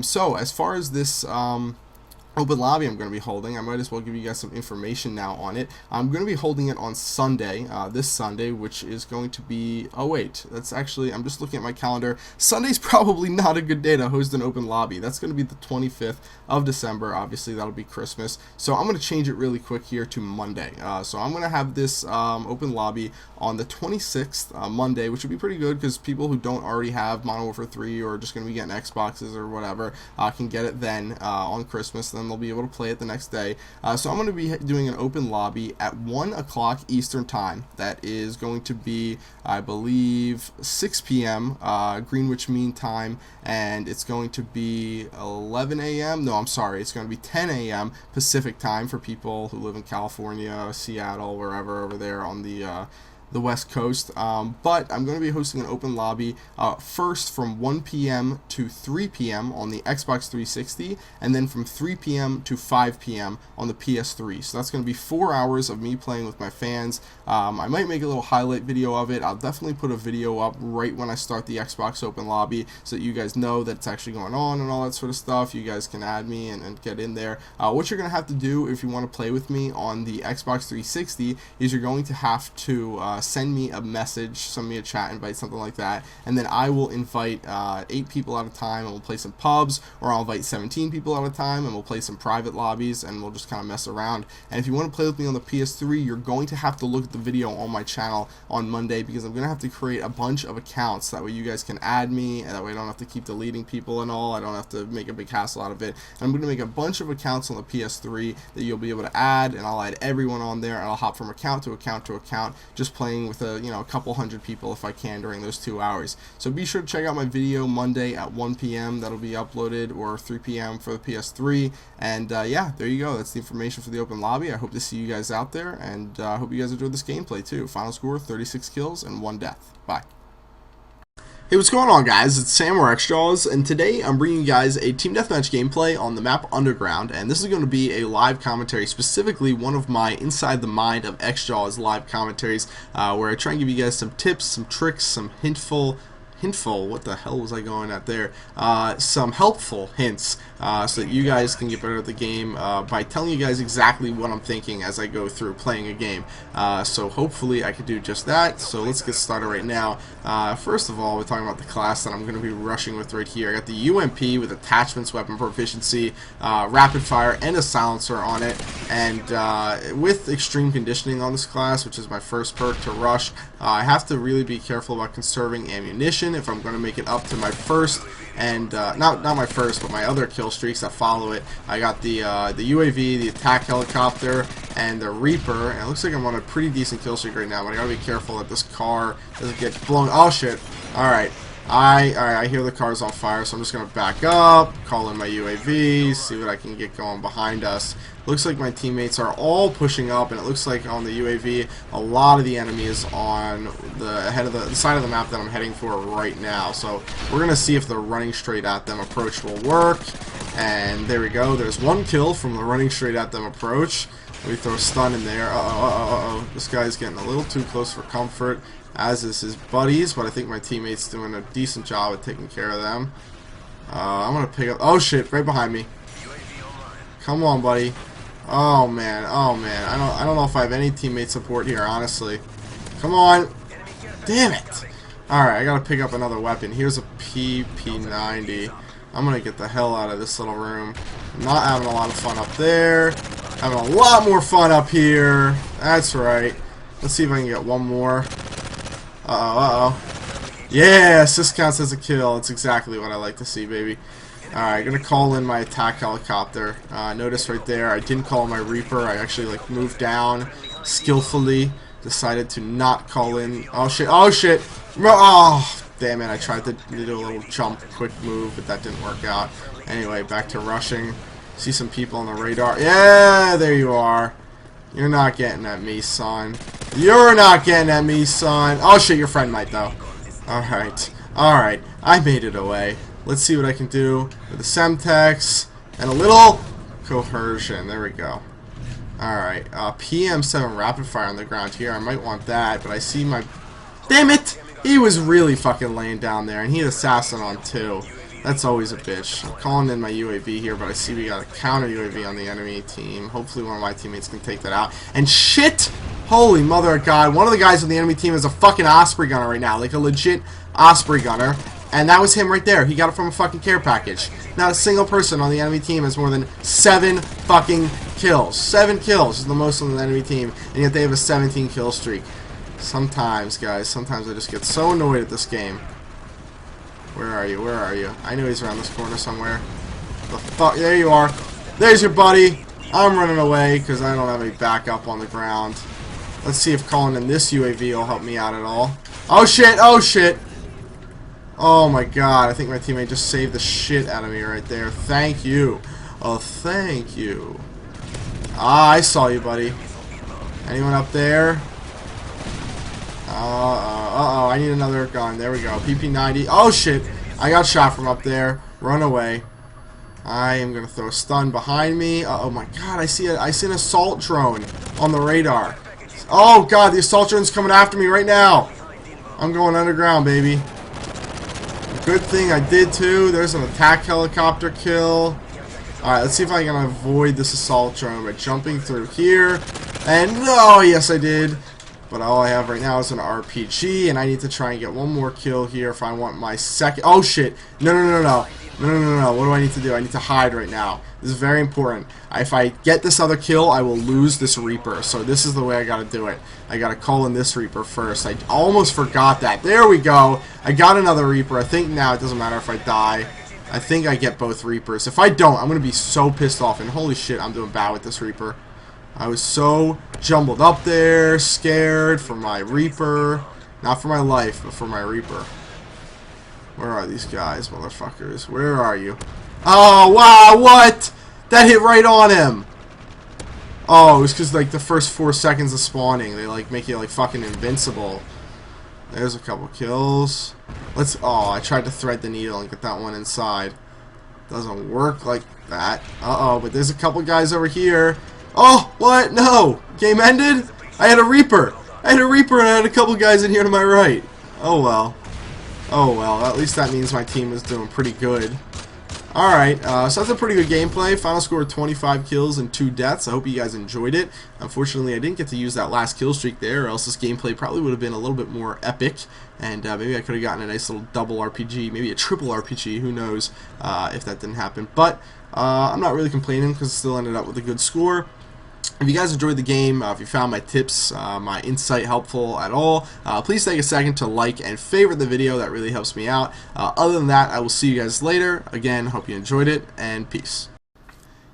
So as far as this open lobby I'm going to be holding, I might as well give you guys some information now on it. I'm going to be holding it on Sunday, this Sunday, which is going to be, oh wait, that's actually, I'm just looking at my calendar, Sunday's probably not a good day to host an open lobby. That's going to be the 25th of December, obviously that'll be Christmas, so I'm going to change it really quick here to Monday. So I'm going to have this open lobby on the 26th, Monday, which would be pretty good because people who don't already have Modern Warfare 3 or just going to be getting Xboxes or whatever can get it then on Christmas. Then they'll be able to play it the next day. So I'm going to be doing an open lobby at 1 o'clock Eastern time. That is going to be, I believe, 6 p.m. Greenwich Mean Time, and it's going to be 11 a.m. No, I'm sorry, it's going to be 10 a.m. Pacific time for people who live in California, Seattle, wherever over there on the the West Coast, but I'm going to be hosting an open lobby first from 1 p.m. to 3 p.m. on the Xbox 360, and then from 3 p.m. to 5 p.m. on the PS3. So that's going to be 4 hours of me playing with my fans. I might make a little highlight video of it. I'll definitely put a video up right when I start the Xbox open lobby so that you guys know that it's actually going on and all that sort of stuff. You guys can add me and get in there. What you're going to have to do if you want to play with me on the Xbox 360 is you're going to have to send me a message, send me a chat invite, something like that, and then I will invite 8 people at a time, and we'll play some pubs, or I'll invite 17 people at a time, and we'll play some private lobbies, and we'll just kind of mess around. And if you want to play with me on the PS3, you're going to have to look at the video on my channel on Monday, because I'm going to have to create a bunch of accounts. That way you guys can add me, and that way I don't have to keep deleting people and all. I don't have to make a big hassle out of it. And I'm going to make a bunch of accounts on the PS3 that you'll be able to add, and I'll add everyone on there, and I'll hop from account to account to account, just playing with a couple hundred people if I can during those 2 hours. So be sure to check out my video Monday at 1 p.m. that'll be uploaded, or 3 p.m. for the PS3. And yeah, there you go. That's the information for the open lobby. I hope to see you guys out there, and I hope you guys enjoyed this gameplay too. Final score: 36 kills and 1 death. Bye. Hey, what's going on, guys? It's Sam or xJawz, and today I'm bringing you guys a Team Deathmatch gameplay on the map Underground, and this is going to be a live commentary, specifically one of my Inside the Mind of xJawz live commentaries, where I try and give you guys some tips, some tricks, some hintful, what the hell was I going at there? Some helpful hints so that you guys can get better at the game by telling you guys exactly what I'm thinking as I go through playing a game. So hopefully I can do just that. So let's get started right now. First of all, we're talking about the class that I'm going to be rushing with right here. I got the UMP with attachments, weapon proficiency, rapid fire, and a silencer on it. And with extreme conditioning on this class, which is my first perk to rush, I have to really be careful about conserving ammunition if I'm going to make it up to my first, and not my first, but my other kill streaks that follow it. I got the UAV, the attack helicopter, and the Reaper, and it looks like I'm on a pretty decent kill streak right now, but I gotta be careful that this car doesn't get blown. Oh shit! Alright. I hear the car's on fire, so I'm just going to back up, call in my UAV, see what I can get going behind us. Looks like my teammates are all pushing up, and it looks like on the UAV, a lot of the enemy is on the side of the map that I'm heading for right now. So we're going to see if the running straight at them approach will work. And there we go. There's 1 kill from the running straight at them approach. We throw a stun in there. This guy's getting a little too close for comfort, as is his buddies, but I think my teammate's doing a decent job at taking care of them. I'm gonna pick up. Oh shit! Right behind me. Come on, buddy. Oh man. I don't know if I have any teammate support here, honestly. Come on. Damn it. All right, I gotta pick up another weapon. Here's a PP90. I'm gonna get the hell out of this little room. I'm not having a lot of fun up there. Having a lot more fun up here. That's right. Let's see if I can get one more. Yes, this counts as a kill. It's exactly what I like to see, baby. Alright, gonna call in my attack helicopter. Notice right there, I didn't call my Reaper. I actually moved down skillfully. Decided to not call in. Oh shit! Oh shit! Oh damn it! I tried to do a little jump, quick move, but that didn't work out. Anyway, back to rushing. See some people on the radar. Yeah, there you are. You're not getting at me, son. You're not getting at me, son. Oh shit, your friend might though. Alright. Alright. I made it away. Let's see what I can do with the Semtex and a little coercion. There we go. Alright. PM7 rapid fire on the ground here. I might want that, but I see my... Damn it! He was really fucking laying down there, and he had assassin on too. That's always a bitch. I'm calling in my UAV here, but I see we got a counter UAV on the enemy team. Hopefully one of my teammates can take that out. And shit! Holy mother of God. One of the guys on the enemy team is a fucking Osprey gunner right now. Like a legit Osprey gunner. And that was him right there. He got it from a fucking care package. Not a single person on the enemy team has more than 7 fucking kills. 7 kills is the most on the enemy team. And yet they have a 17 kill streak. Sometimes, guys, sometimes I just get so annoyed at this game. Where are you? Where are you? I know he's around this corner somewhere. The fuck? There you are. There's your buddy. I'm running away because I don't have any backup on the ground. Let's see if calling in this UAV will help me out at all. Oh shit! Oh shit! Oh my god, I think my teammate just saved the shit out of me right there. Thank you. Oh, thank you. Ah, I saw you, buddy. Anyone up there? Uh-oh, I need another gun. There we go. PP90. Oh, shit. I got shot from up there. Run away. I am going to throw a stun behind me. Oh, my God. I see an assault drone on the radar. Oh, God. The assault drone's coming after me right now. I'm going underground, baby. Good thing I did, too. There's an attack helicopter kill. Alright, let's see if I can avoid this assault drone by jumping through here. And, oh, yes, I did. But all I have right now is an RPG, and I need to try and get one more kill here if I want my second. Oh, shit. No. What do I need to do? I need to hide right now. This is very important. If I get this other kill, I will lose this Reaper. So this is the way I gotta do it. I gotta call in this Reaper first. I almost forgot that. There we go. I got another Reaper. I think now it doesn't matter if I die. I think I get both Reapers. If I don't, I'm gonna be so pissed off. And holy shit, I'm doing bad with this Reaper. I was so jumbled up there, scared for my Reaper. Not for my life, but for my Reaper. Where are these guys, motherfuckers? Where are you? Oh, wow, what? That hit right on him. Oh, it was because, like, the first 4 seconds of spawning, they, like, make you, like, fucking invincible. There's a couple kills. Oh, I tried to thread the needle and get that one inside. Doesn't work like that. Uh-oh, but there's a couple guys over here. Oh, what? No. Game ended? I had a Reaper. And I had a couple guys in here to my right. Oh, well. Oh, well. At least that means my team is doing pretty good. Alright, so that's a pretty good gameplay. Final score 25 kills and 2 deaths. I hope you guys enjoyed it. Unfortunately, I didn't get to use that last kill streak there, or else this gameplay probably would have been a little bit more epic. And maybe I could have gotten a nice little double RPG, maybe a triple RPG, who knows if that didn't happen. But I'm not really complaining because it still ended up with a good score. If you guys enjoyed the game, if you found my tips, my insight helpful at all, please take a second to like and favorite the video. That really helps me out. Other than that, I will see you guys later. Again, hope you enjoyed it, and peace.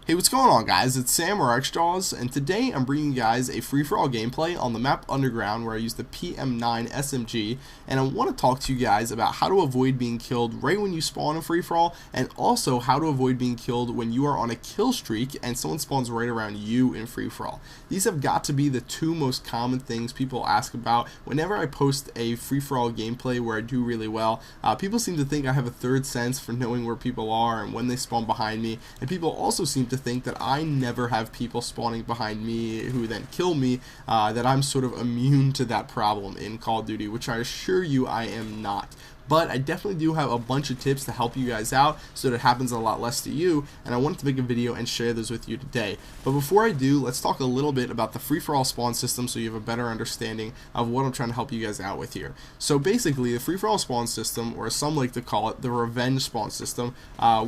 Hey, what's going on, guys? It's Sam or xJawz, and today I'm bringing you guys a free-for-all gameplay on the map Underground, where I use the PM9 SMG, and I want to talk to you guys about how to avoid being killed right when you spawn in free-for-all, and also how to avoid being killed when you are on a kill streak and someone spawns right around you in free-for-all. These have got to be the 2 most common things people ask about whenever I post a free-for-all gameplay where I do really well. People seem to think I have a third sense for knowing where people are and when they spawn behind me, and people also seem to think that I never have people spawning behind me who then kill me, that I'm sort of immune to that problem in Call of Duty, which I assure you I am not. But I definitely do have a bunch of tips to help you guys out so that it happens a lot less to you, and I wanted to make a video and share those with you today. But before I do, let's talk a little bit about the free-for-all spawn system so you have a better understanding of what I'm trying to help you guys out with here. So basically, the free-for-all spawn system, or as some like to call it, the revenge spawn system,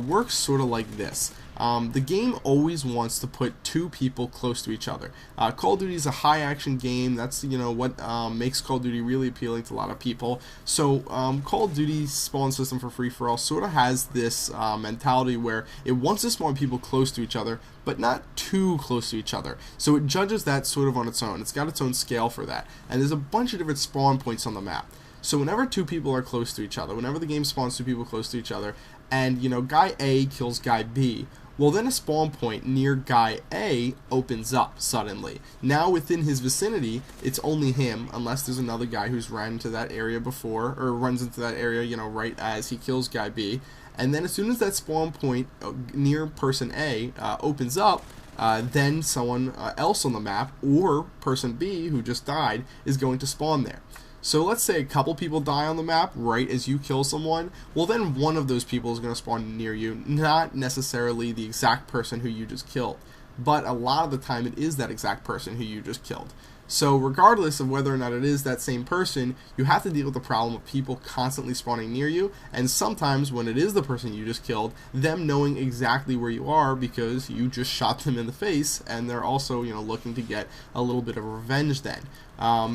works sort of like this. The game always wants to put 2 people close to each other. Call of Duty is a high action game. That's what makes Call of Duty really appealing to a lot of people. So Call of Duty's spawn system for free-for-all sort of has this mentality where it wants to spawn people close to each other, but not too close to each other. So it judges that sort of on its own. It's got its own scale for that. And there's a bunch of different spawn points on the map. So whenever 2 people are close to each other, whenever the game spawns 2 people close to each other, and guy A kills guy B, well, then a spawn point near guy A opens up suddenly. Now within his vicinity, it's only him, unless there's another guy who's ran into that area before, or runs into that area, right as he kills guy B. And then as soon as that spawn point near person A opens up, then someone else on the map, or person B who just died, is going to spawn there. So let's say a couple people die on the map right as you kill someone, well then one of those people is going to spawn near you, not necessarily the exact person who you just killed, but a lot of the time it is that exact person who you just killed. So regardless of whether or not it is that same person, you have to deal with the problem of people constantly spawning near you, and sometimes when it is the person you just killed, them knowing exactly where you are because you just shot them in the face, and they're also looking to get a little bit of revenge then.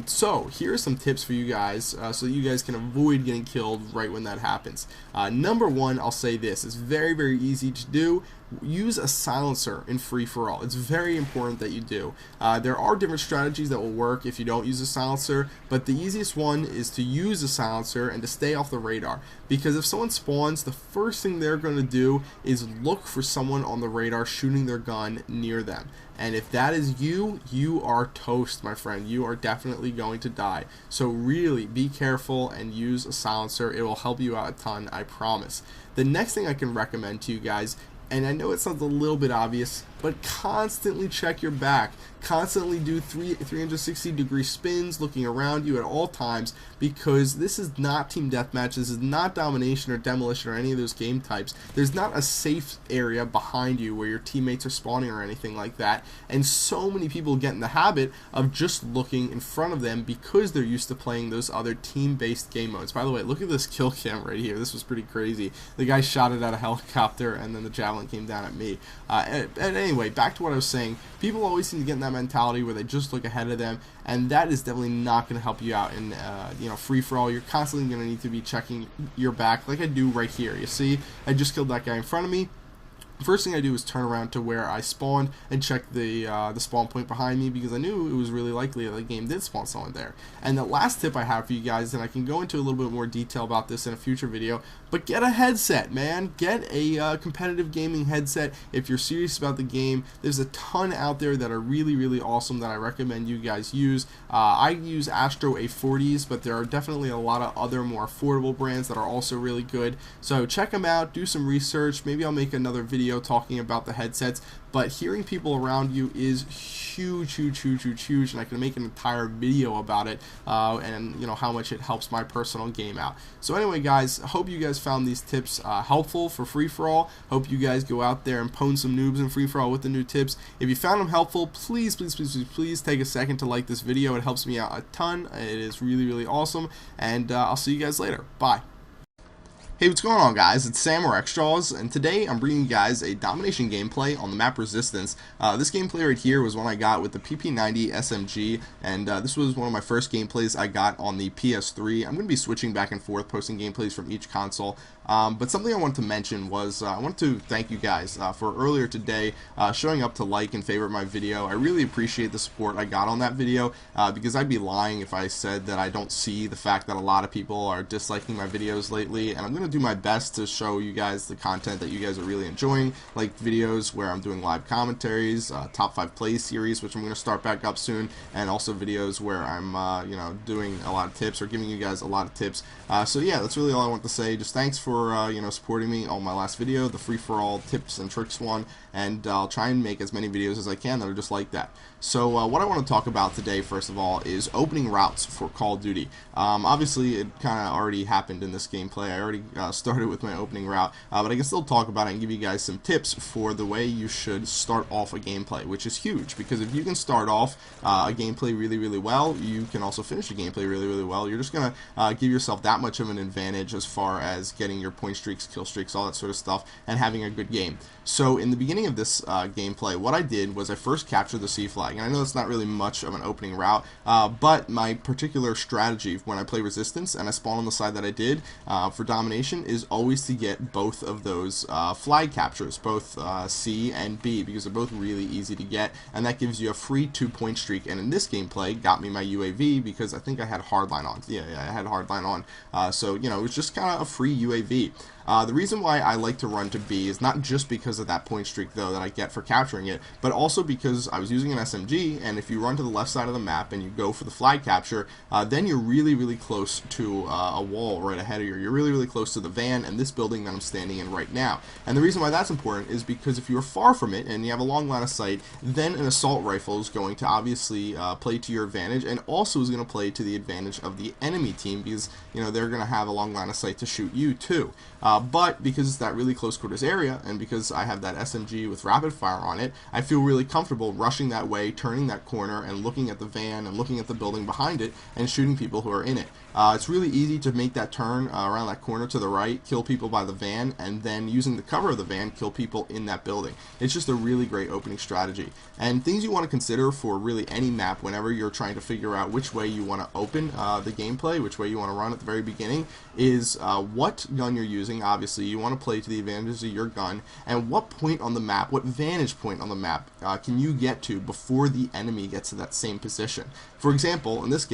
So here are some tips for you guys so that you guys can avoid getting killed right when that happens. Number 1, I'll say this, it's very, very easy to do. Use a silencer in free-for-all. It's very important that you do. There are different strategies that will work if you don't use a silencer, but the easiest one is to use a silencer and to stay off the radar, because if someone spawns, the first thing they're going to do is look for someone on the radar shooting their gun near them. And if that is you, you are toast, my friend. You are definitely going to die. So really be careful and use a silencer. It will help you out a ton, I promise. The next thing I can recommend to you guys, and I know it sounds a little bit obvious, but constantly check your back. Constantly do 360-degree spins, looking around you at all times, because this is not Team Deathmatch, this is not Domination or Demolition or any of those game types. There's not a safe area behind you where your teammates are spawning or anything like that, and so many people get in the habit of just looking in front of them because they're used to playing those other team-based game modes. By the way, look at this kill cam right here. This was pretty crazy. The guy shot it at a helicopter, and then the javelin came down at me. And anyway, back to what I was saying. People always seem to get in that mentality where they just look ahead of them, and that is definitely not going to help you out in free-for-all. You're constantly going to need to be checking your back, like I do right here. You see, I just killed that guy in front of me. First thing I do is turn around to where I spawned and check the spawn point behind me, because I knew it was really likely that the game did spawn someone there. And the last tip I have for you guys, and I can go into a little bit more detail about this in a future video, but get a headset, man. Get a competitive gaming headset if you're serious about the game. There's a ton out there that are really, really awesome that I recommend you guys use. I use Astro A40s, but there are definitely a lot of other more affordable brands that are also really good. So check them out, do some research. Maybe I'll make another video talking about the headsets, but hearing people around you is huge, and I can make an entire video about it, and how much it helps my personal game out. So anyway, guys, I hope you guys found these tips helpful for free-for-all. Hope you guys go out there and pwn some noobs in free-for-all with the new tips. If you found them helpful, please take a second to like this video. It helps me out a ton. It is really, really awesome, and I'll see you guys later. Bye. Hey, what's going on, guys? It's Sam or xJawz, and today I'm bringing you guys a domination gameplay on the map Resistance. This gameplay right here was one I got with the PP90 SMG, and this was one of my first gameplays I got on the PS3. I'm going to be switching back and forth, posting gameplays from each console. But something I wanted to mention was I want to thank you guys for earlier today showing up to like and favorite my video. I really appreciate the support I got on that video, because I'd be lying if I said that I don't see the fact that a lot of people are disliking my videos lately, and I'm going to do my best to show you guys the content that you guys are really enjoying, like videos where I'm doing live commentaries, top 5 plays series, which I'm going to start back up soon, and also videos where I'm doing a lot of tips or giving you guys a lot of tips. So yeah, that's really all I want to say. Just thanks for supporting me on my last video, the free-for-all tips and tricks one, and I'll try and make as many videos as I can that are just like that. So what I want to talk about today, first of all, is opening routes for Call of Duty. Obviously, it kind of already happened in this gameplay. I already started with my opening route, but I can still talk about it and give you guys some tips for the way you should start off a gameplay, which is huge, because if you can start off a gameplay really, really well, you can also finish a gameplay really, really well. You're just going to give yourself that much of an advantage as far as getting your point streaks, kill streaks, all that sort of stuff, and having a good game. So in the beginning of this gameplay, what I did was I first captured the C flag, and I know it's not really much of an opening route, but my particular strategy when I play Resistance and I spawn on the side that I did for Domination is always to get both of those flag captures, both C and B, because they're both really easy to get, and that gives you a free 2-point streak. And in this gameplay, got me my UAV because I think I had hardline on. Yeah, I had hardline on. So it was just kind of a free UAV. The reason why I like to run to B is not just because of that point streak, though, that I get for capturing it, but also because I was using an SMG, and if you run to the left side of the map and you go for the flag capture, then you're really, really close to a wall right ahead of you. You're really, really close to the van and this building that I'm standing in right now. And the reason why that's important is because if you're far from it and you have a long line of sight, then an assault rifle is going to obviously play to your advantage, and also is going to play to the advantage of the enemy team, because they're going to have a long line of sight to shoot you too. But because it's that really close quarters area, and because I have that SMG with rapid fire on it, I feel really comfortable rushing that way, turning that corner, and looking at the van and looking at the building behind it and shooting people who are in it. It's really easy to make that turn around that corner to the right, kill people by the van, and then using the cover of the van, kill people in that building. It's just a really great opening strategy. And things you want to consider for really any map whenever you're trying to figure out which way you want to open the gameplay, which way you want to run at the very beginning, is what gun you're using. shooting, obviously, you want to play to the advantage of your gun, and what point on the map, what vantage point on the map can you get to before the enemy gets to that same position. For example, in this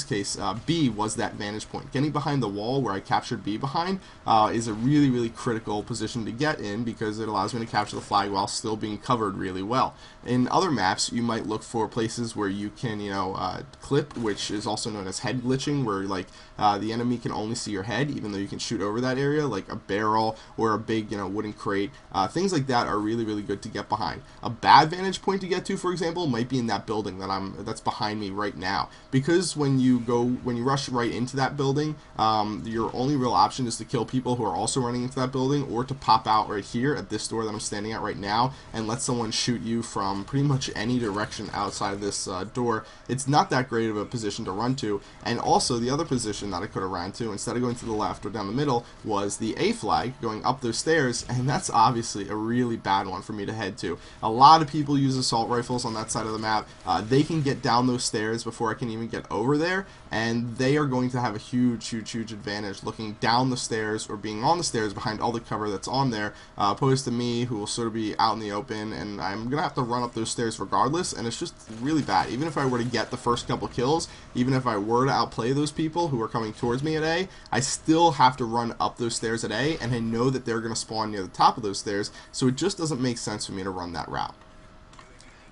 case, B was that vantage point. Getting behind the wall where I captured B behind is a really, really critical position to get in because it allows me to capture the flag while still being covered really well. In other maps, you might look for places where you can, clip, which is also known as head glitching, where like the enemy can only see your head, even though you can shoot over that area, like a barrel or a big, wooden crate. Things like that are really, really good to get behind. A bad vantage point to get to, for example, might be in that building that's behind me right now, because when you rush right into that building, your only real option is to kill people who are also running into that building, or to pop out right here at this door that I'm standing at right now and let someone shoot you from pretty much any direction outside of this door. It's not that great of a position to run to. And also the other position that I could have ran to, instead of going to the left or down the middle, was the A flag going up those stairs, and that's obviously a really bad one for me to head to. A lot of people use assault rifles on that side of the map. They can get down those stairs before I can even get over there, and they are going to have a huge advantage looking down the stairs or being on the stairs behind all the cover that's on there, opposed to me, who will sort of be out in the open, and I'm gonna have to run up those stairs regardless, and it's just really bad. Even if I were to get the first couple kills, even if I were to outplay those people who are coming towards me at A, I still have to run up those stairs at A, and I know that they're gonna spawn near the top of those stairs, so it just doesn't make sense for me to run that route.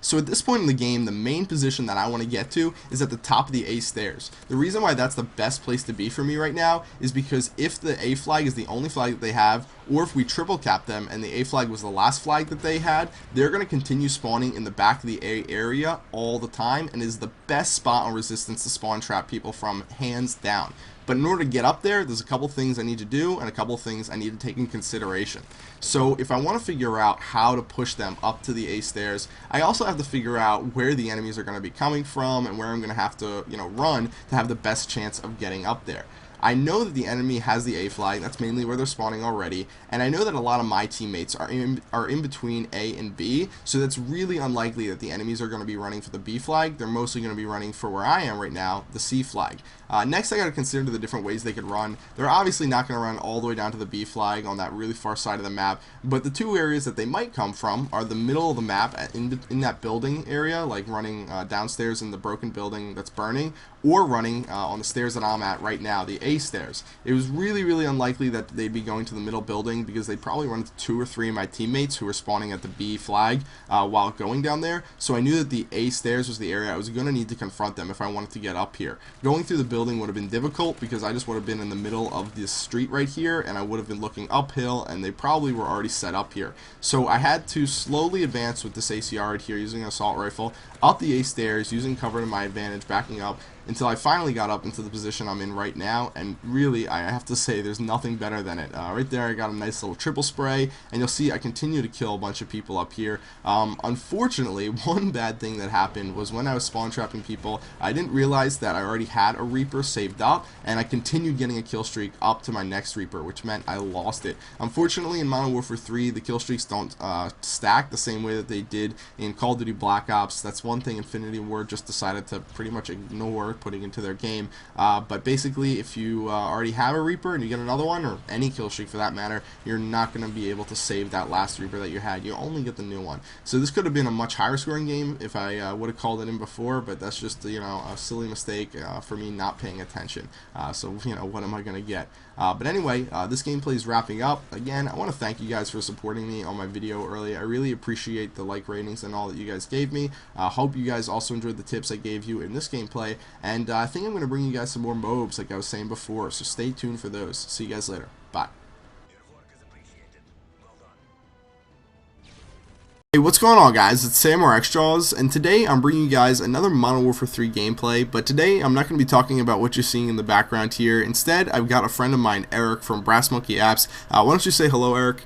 So at this point in the game, the main position that I want to get to is at the top of the A stairs. The reason why that's the best place to be for me right now is because if the A flag is the only flag that they have, or if we triple cap them and the A flag was the last flag that they had, they're going to continue spawning in the back of the A area all the time, and is the best spot on Resistance to spawn trap people from, hands down. But in order to get up there, there's a couple things I need to do and a couple things I need to take in consideration. So if I want to figure out how to push them up to the A stairs, I also have to figure out where the enemies are going to be coming from and where I'm going to have to, run to have the best chance of getting up there. I know that the enemy has the A flag, that's mainly where they're spawning already, and I know that a lot of my teammates are in between A and B, so that's really unlikely that the enemies are going to be running for the B flag. They're mostly going to be running for where I am right now, the C flag. Next, I got to consider the different ways they could run. They're obviously not going to run all the way down to the B flag on that really far side of the map, but the two areas that they might come from are the middle of the map in that building area, like running downstairs in the broken building that's burning, or running on the stairs that I'm at right now, the A stairs. It was really unlikely that they'd be going to the middle building because they'd probably run into 2 or 3 of my teammates who were spawning at the B flag while going down there, so I knew that the A stairs was the area I was going to need to confront them if I wanted to get up here. Going through the building would have been difficult because I just would have been in the middle of this street right here, and I would have been looking uphill, and they probably were already set up here. So I had to slowly advance with this ACR right here using an assault rifle up the A stairs, using cover to my advantage, backing up until I finally got up into the position I'm in right now, and really I have to say there's nothing better than it. Right there I got a nice little triple spray, and you'll see I continue to kill a bunch of people up here. Unfortunately, one bad thing that happened was when I was spawn trapping people, I didn't realize that I already had a Reaper saved up, and I continued getting a kill streak up to my next Reaper, which meant I lost it. Unfortunately, in Modern Warfare 3, the kill streaks don't stack the same way that they did in Call of Duty Black Ops. That's one thing Infinity Ward just decided to pretty much ignore putting into their game, but basically if you already have a Reaper and you get another one, or any kill streak for that matter, you're not going to be able to save that last Reaper that you had. You only get the new one. So this could have been a much higher scoring game if I would have called it in before, but that's just a silly mistake for me not paying attention. So what am I going to get? But anyway, this gameplay is wrapping up. Again, I want to thank you guys for supporting me on my video early. I really appreciate the like ratings and all that you guys gave me. Hope you guys also enjoyed the tips I gave you in this gameplay, and I think I'm going to bring you guys some more MOABs like I was saying before, so stay tuned for those. See you guys later. Bye. Hey, what's going on, guys? It's Sam or xJawz, and today I'm bringing you guys another Modern Warfare 3 gameplay, but today I'm not going to be talking about what you're seeing in the background here. Instead, I've got a friend of mine, Eric, from Brass Monkey Apps. Why don't you say hello, Eric?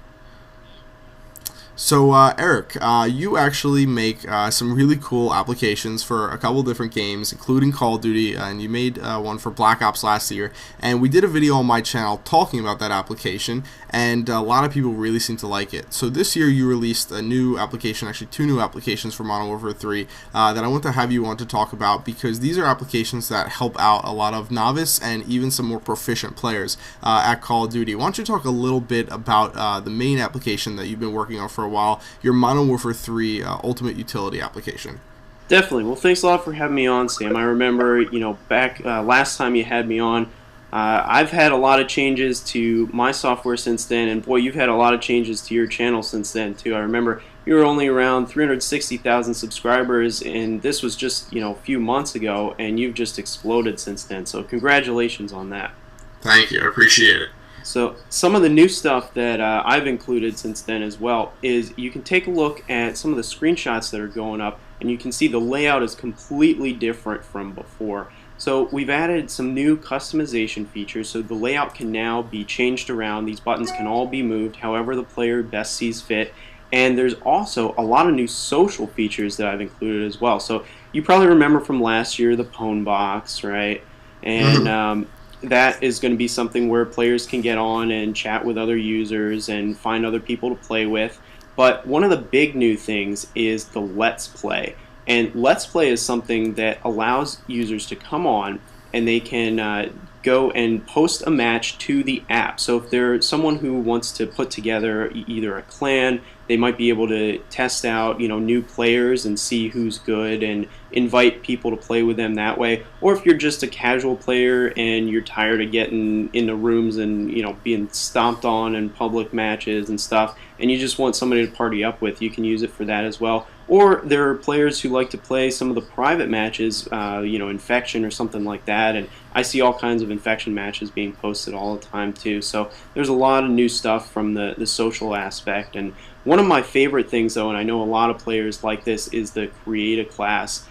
So, Eric, you actually make some really cool applications for a couple different games, including Call of Duty, and you made one for Black Ops last year. And we did a video on my channel talking about that application, and a lot of people really seem to like it. So this year you released a new application, actually two new applications for Modern Warfare 3 that I want to have you on to talk about, because these are applications that help out a lot of novice and even some more proficient players at Call of Duty. Why don't you talk a little bit about the main application that you've been working on for a while, your Modern Warfare 3 Ultimate Utility application? Definitely. Well, thanks a lot for having me on, Sam. I remember, back last time you had me on, I've had a lot of changes to my software since then, and boy, you've had a lot of changes to your channel since then, too. I remember you were only around 360,000 subscribers, and this was just, a few months ago, and you've just exploded since then, so congratulations on that. Thank you. I appreciate it. So some of the new stuff that I've included since then as well is you can take a look at some of the screenshots that are going up, and you can see the layout is completely different from before. So we've added some new customization features, so the layout can now be changed around. These buttons can all be moved however the player best sees fit. And there's also a lot of new social features that I've included as well. So you probably remember from last year the Pwn box, right? And that is going to be something where players can get on and chat with other users and find other people to play with. But one of the big new things is the Let's Play. And Let's Play is something that allows users to come on and they can go and post a match to the app. So if there's someone who wants to put together either a clan, they might be able to test out, new players and see who's good and invite people to play with them that way. Or if you're just a casual player and you're tired of getting into rooms and, being stomped on in public matches and stuff, and you just want somebody to party up with, you can use it for that as well. Or there are players who like to play some of the private matches, Infection or something like that, and I see all kinds of Infection matches being posted all the time too. So there's a lot of new stuff from the social aspect. And one of my favorite things, though, and I know a lot of players like this, is the Create a Class.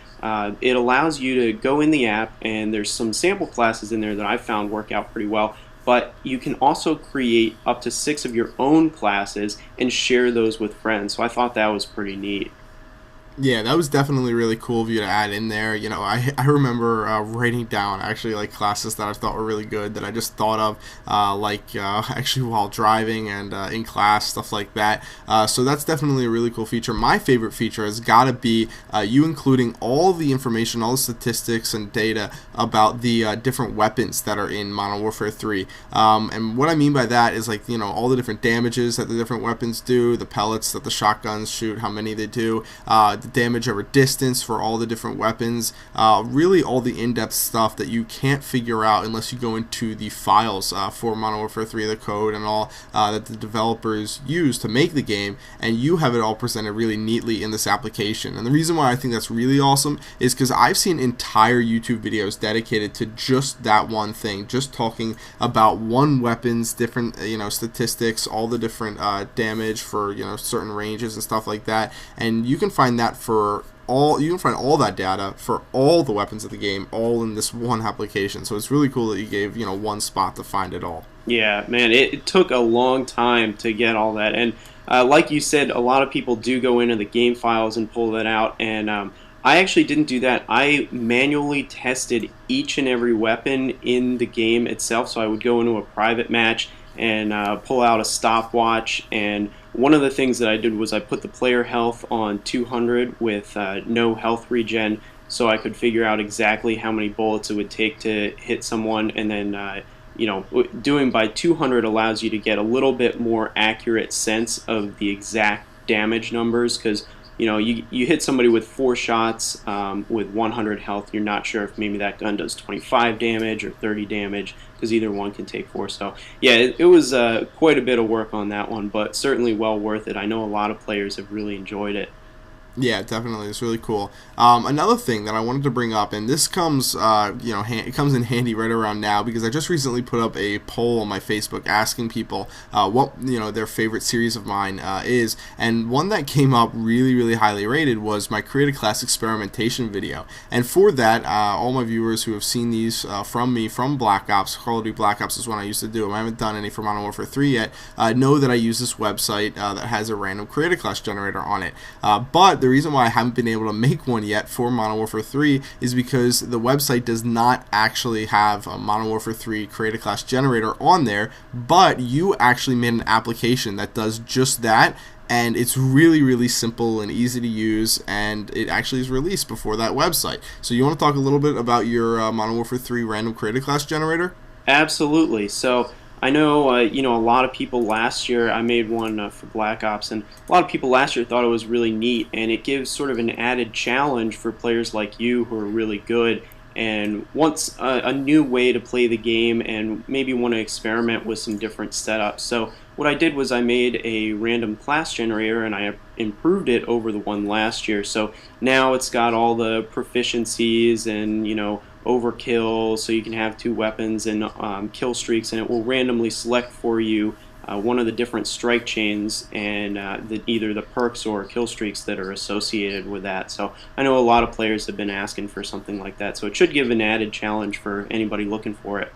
It allows you to go in the app, and there's some sample classes in there that I've found work out pretty well. But you can also create up to 6 of your own classes and share those with friends. So I thought that was pretty neat. Yeah, that was definitely really cool of you to add in there. I remember writing down actually like classes that I thought were really good that I just thought of actually while driving and in class, stuff like that. So that's definitely a really cool feature. My favorite feature has got to be you including all the information, all the statistics and data about the different weapons that are in Modern Warfare 3. And what I mean by that is all the different damages that the different weapons do, the pellets that the shotguns shoot, how many they do, the damage over distance for all the different weapons, really all the in-depth stuff that you can't figure out unless you go into the files for Modern Warfare 3, the code and all that the developers use to make the game, and you have it all presented really neatly in this application. And the reason why I think that's really awesome is because I've seen entire YouTube videos dedicated to just that one thing, just talking about one weapon's different statistics, all the different damage for certain ranges and stuff like that, and you can find that you can find all that data for all the weapons of the game all in this one application. So it's really cool that you gave one spot to find it all. Yeah, man, it took a long time to get all that, and like you said, a lot of people do go into the game files and pull that out, and I actually didn't do that. I manually tested each and every weapon in the game itself. So I would go into a private match and pull out a stopwatch, and one of the things that I did was I put the player health on 200 with no health regen, so I could figure out exactly how many bullets it would take to hit someone, and then doing by 200 allows you to get a little bit more accurate sense of the exact damage numbers, because you hit somebody with 4 shots with 100 health, you're not sure if maybe that gun does 25 damage or 30 damage, because either one can take 4. So yeah, it was quite a bit of work on that one, but certainly well worth it. I know a lot of players have really enjoyed it. Yeah, definitely. It's really cool. Another thing that I wanted to bring up, and this comes, it comes in handy right around now because I just recently put up a poll on my Facebook asking people what their favorite series of mine is, and one that came up really, really highly rated was my Create a Class experimentation video. And for that, all my viewers who have seen these from me from Black Ops, Call of Duty Black Ops is when I used to do them. I haven't done any for Modern Warfare 3 yet. Know that I use this website that has a random Create a Class generator on it, but the reason why I haven't been able to make one yet for Modern Warfare 3 is because the website does not actually have a Modern Warfare 3 Create a Class generator on there, but you actually made an application that does just that, and it's really, really simple and easy to use, and it actually is released before that website. So you want to talk a little bit about your Modern Warfare 3 random Create a Class generator? Absolutely. So I know, a lot of people last year, I made one for Black Ops, and a lot of people last year thought it was really neat, and it gives sort of an added challenge for players like you who are really good and wants a new way to play the game and maybe want to experiment with some different setups. So what I did was I made a random class generator and I improved it over the one last year. So now it's got all the proficiencies and, overkill, so you can have 2 weapons and kill streaks, and it will randomly select for you one of the different strike chains and either the perks or kill streaks that are associated with that. So I know a lot of players have been asking for something like that, so it should give an added challenge for anybody looking for it.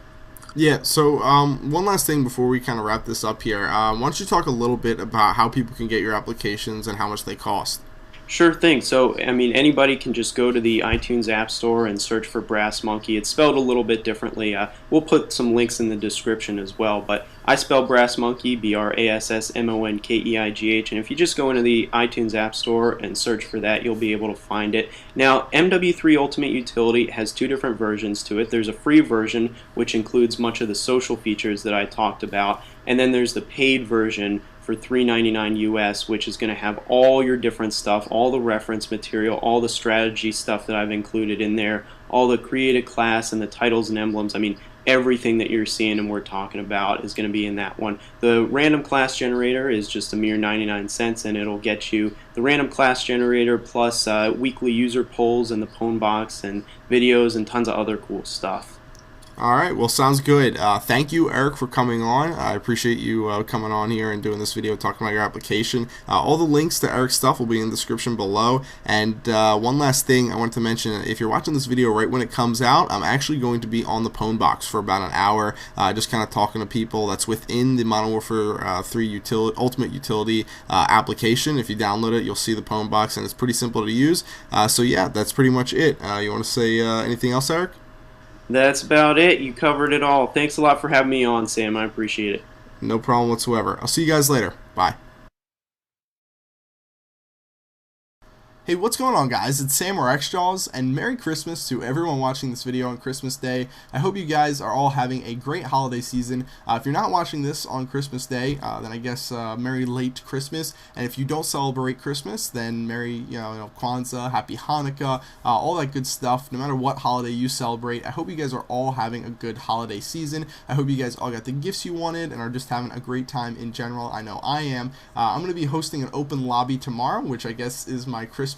Yeah, so one last thing before we kind of wrap this up here. Why don't you talk a little bit about how people can get your applications and how much they cost? Sure thing. So, anybody can just go to the iTunes App Store and search for Brass Monkey. It's spelled a little bit differently. We'll put some links in the description as well, but I spell Brass Monkey, BRASSMONKEIGH, and if you just go into the iTunes App Store and search for that, you'll be able to find it. Now, MW3 Ultimate Utility has 2 different versions to it. There's a free version, which includes much of the social features that I talked about, and then there's the paid version for $3.99 US, which is going to have all your different stuff, all the reference material, all the strategy stuff that I've included in there, all the created class and the titles and emblems. Everything that you're seeing and we're talking about is going to be in that one. The random class generator is just a mere 99 cents, and it'll get you the random class generator plus weekly user polls in the Pwn box and videos and tons of other cool stuff. All right, well, sounds good. Thank you, Eric, for coming on. I appreciate you coming on here and doing this video talking about your application. All the links to Eric's stuff will be in the description below. And one last thing I wanted to mention, if you're watching this video right when it comes out, I'm actually going to be on the Pwn box for about an hour, just kind of talking to people that's within the Modern Warfare 3 Ultimate Utility application. If you download it, you'll see the Pwn box, and it's pretty simple to use. So yeah, that's pretty much it. You want to say anything else, Eric? That's about it. You covered it all. Thanks a lot for having me on, Sam. I appreciate it. No problem whatsoever. I'll see you guys later. Bye. Hey, what's going on, guys? It's Sam or xJawz, and Merry Christmas to everyone watching this video on Christmas Day. I hope you guys are all having a great holiday season. If you're not watching this on Christmas Day, then I guess Merry late Christmas. And if you don't celebrate Christmas, then Merry, Kwanzaa, Happy Hanukkah, all that good stuff. No matter what holiday you celebrate, I hope you guys are all having a good holiday season. I hope you guys all got the gifts you wanted and are just having a great time in general. I know I am. I'm going to be hosting an open lobby tomorrow, which I guess is my Christmas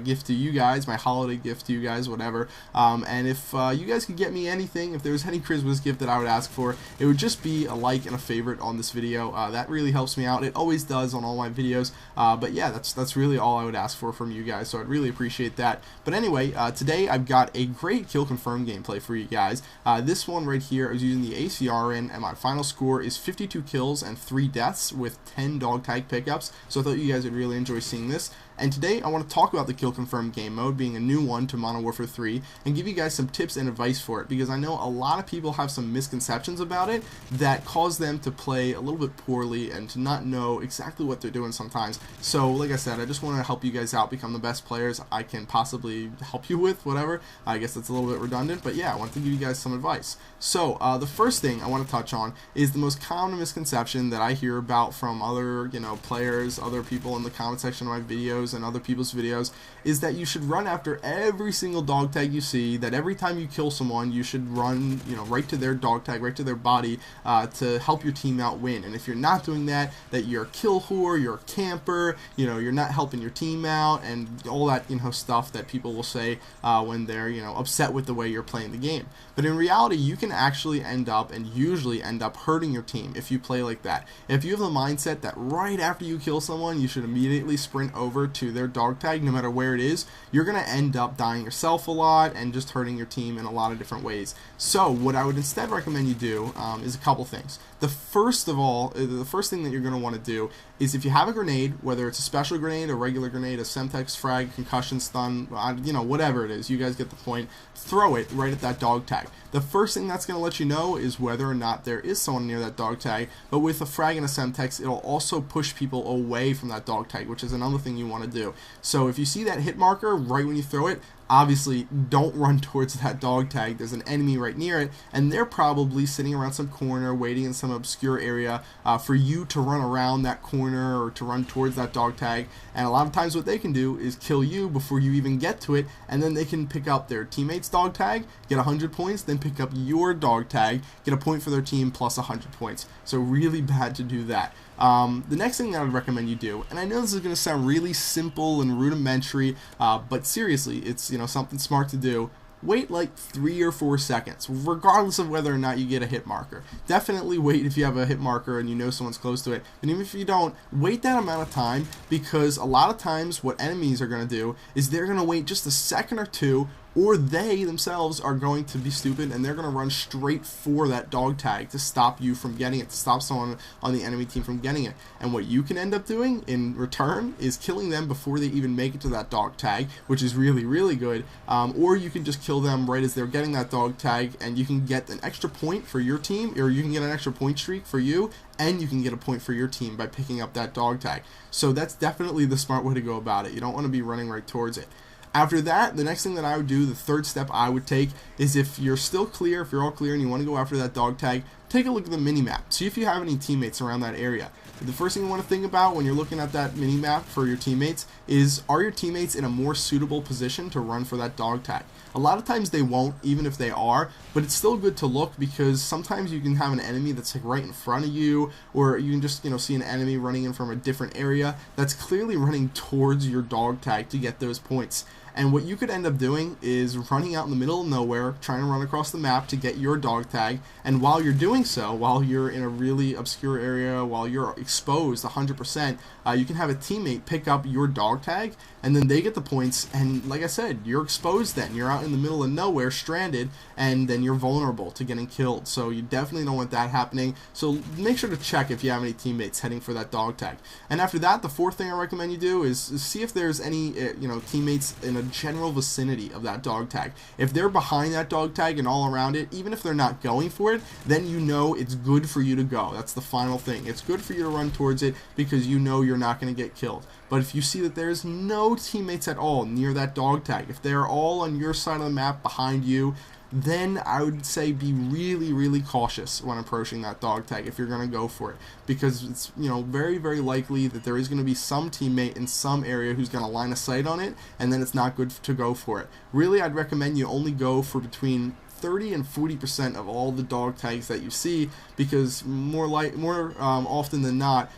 gift to you guys, my holiday gift to you guys, whatever. And if you guys could get me anything, if there was any Christmas gift that I would ask for, it would just be a like and a favorite on this video. That really helps me out. It always does on all my videos. But yeah, that's really all I would ask for from you guys, so I'd really appreciate that. But anyway, today I've got a great kill confirm gameplay for you guys. This one right here, I was using the ACR in, and my final score is 52 kills and 3 deaths with 10 dog tag pickups, so I thought you guys would really enjoy seeing this. And today I want to talk about the Kill Confirm game mode being a new one to Modern Warfare 3 and give you guys some tips and advice for it, because I know a lot of people have some misconceptions about it that cause them to play a little bit poorly and to not know exactly what they're doing sometimes. So like I said, I just want to help you guys out, become the best players I can possibly help you with, whatever. I guess that's a little bit redundant, but yeah, I want to give you guys some advice. So the first thing I want to touch on is the most common misconception that I hear about from other players, other people in the comment section of my videos and other people's videos videos, is that you should run after every single dog tag you see, that every time you kill someone, you should run, right to their dog tag, right to their body, to help your team out win. And if you're not doing that, that you're a kill whore, you're a camper, you're not helping your team out, and all that, stuff that people will say when they're, upset with the way you're playing the game. But in reality, you can actually end up, and usually end up, hurting your team if you play like that. If you have the mindset that right after you kill someone, you should immediately sprint over to their dog tag, no matter where it is, you're going to end up dying yourself a lot and just hurting your team in a lot of different ways. So what I would instead recommend you do is a couple things. The first thing that you're going to want to do is, if you have a grenade, whether it's a special grenade, a regular grenade, a Semtex, frag, concussion, stun, whatever it is, you guys get the point, throw it right at that dog tag. The first thing that's going to let you know is whether or not there is someone near that dog tag, but with a frag and a Semtex, it'll also push people away from that dog tag, which is another thing you want to do. So if you see that hit marker right when you throw it, obviously don't run towards that dog tag. There's an enemy right near it, and they're probably sitting around some corner waiting in some obscure area for you to run around that corner or to run towards that dog tag. And a lot of times what they can do is kill you before you even get to it, and then they can pick up their teammate's dog tag, get 100 points, then pick up your dog tag, get a point for their team plus 100 points. So really bad to do that. The next thing that I would recommend you do, and I know this is going to sound really simple and rudimentary, but seriously, it's something smart to do. Wait like 3 or 4 seconds, regardless of whether or not you get a hit marker. Definitely wait if you have a hit marker and you know someone's close to it. And even if you don't, wait that amount of time, because a lot of times what enemies are going to do is they're going to wait just a second or two, or they themselves are going to be stupid and they're going to run straight for that dog tag to stop you from getting it, to stop someone on the enemy team from getting it. And what you can end up doing in return is killing them before they even make it to that dog tag, which is really, really good. Or you can just kill them right as they're getting that dog tag, and you can get an extra point for your team, or you can get an extra point streak for you, and you can get a point for your team by picking up that dog tag. So that's definitely the smart way to go about it. You don't want to be running right towards it. After that, the next thing that I would do, the third step I would take, is if you're still clear, if you're all clear and you want to go after that dog tag, take a look at the mini-map. See if you have any teammates around that area. The first thing you want to think about when you're looking at that mini-map for your teammates is, are your teammates in a more suitable position to run for that dog tag? A lot of times they won't, even if they are, but it's still good to look, because sometimes you can have an enemy that's like right in front of you, or you can just see an enemy running in from a different area that's clearly running towards your dog tag to get those points. And what you could end up doing is running out in the middle of nowhere, trying to run across the map to get your dog tag, and while you're doing so, while you're in a really obscure area, while you're exposed 100%, you can have a teammate pick up your dog tag, and then they get the points, and like I said, you're exposed then. You're out in the middle of nowhere, stranded, and then you're vulnerable to getting killed. So you definitely don't want that happening. So make sure to check if you have any teammates heading for that dog tag. And after that, the fourth thing I recommend you do is see if there's any teammates in a general vicinity of that dog tag. If they're behind that dog tag and all around it, even if they're not going for it, then you know it's good for you to go. That's the final thing. It's good for you to run towards it, because you know you're not going to get killed. But if you see that there's no teammates at all near that dog tag, if they're all on your side of the map behind you, then I would say be really, really cautious when approaching that dog tag if you're going to go for it, because it's very, very likely that there is going to be some teammate in some area who's going to line a sight on it, and then it's not good to go for it. Really, I'd recommend you only go for between 30 and 40% of all the dog tags that you see, because more often than not,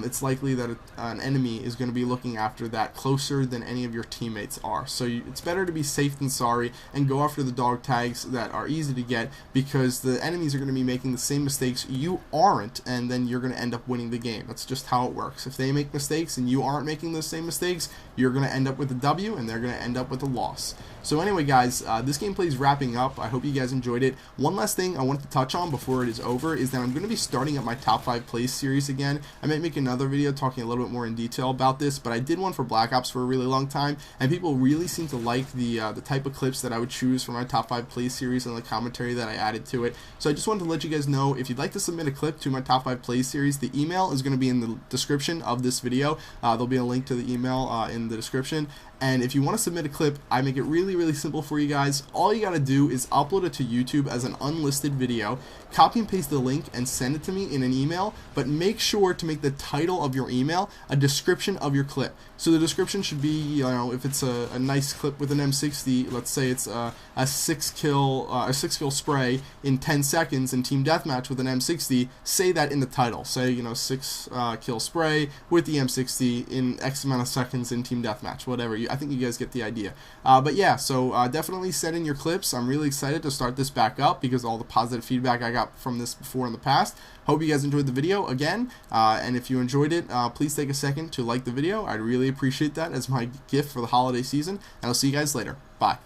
it's likely that an enemy is going to be looking after that closer than any of your teammates are. So it's better to be safe than sorry and go after the dog tags that are easy to get, because the enemies are going to be making the same mistakes you aren't, and then you're going to end up winning the game. That's just how it works. If they make mistakes and you aren't making those same mistakes, you're going to end up with a W and they're going to end up with a loss. So anyway, guys, this gameplay is wrapping up. I hope you guys enjoyed it. One last thing I wanted to touch on before it is over is that I'm going to be starting up my top 5 plays series again. I might make another video talking a little bit more in detail about this, but I did one for Black Ops for a really long time, and people really seem to like the type of clips that I would choose for my top 5 plays series and the commentary that I added to it. So I just wanted to let you guys know, if you'd like to submit a clip to my top 5 plays series, the email is going to be in the description of this video. There'll be a link to the email in the description. And if you want to submit a clip, I make it really, really simple for you guys. All you got to do is upload it to YouTube as an unlisted video, copy and paste the link, and send it to me in an email, but make sure to make the title of your email a description of your clip. So the description should be, you know, if it's a nice clip with an M60, let's say it's a 6-kill spray in 10 seconds in team deathmatch with an M60, say that in the title. Say, you know, 6-kill spray with the M60 in X amount of seconds in team deathmatch, whatever. I think you guys get the idea. But yeah, so definitely send in your clips. I'm really excited to start this back up because all the positive feedback I got from this before in the past. Hope you guys enjoyed the video again, and if you enjoyed it, please take a second to like the video. I'd really appreciate that as my gift for the holiday season, and I'll see you guys later. Bye.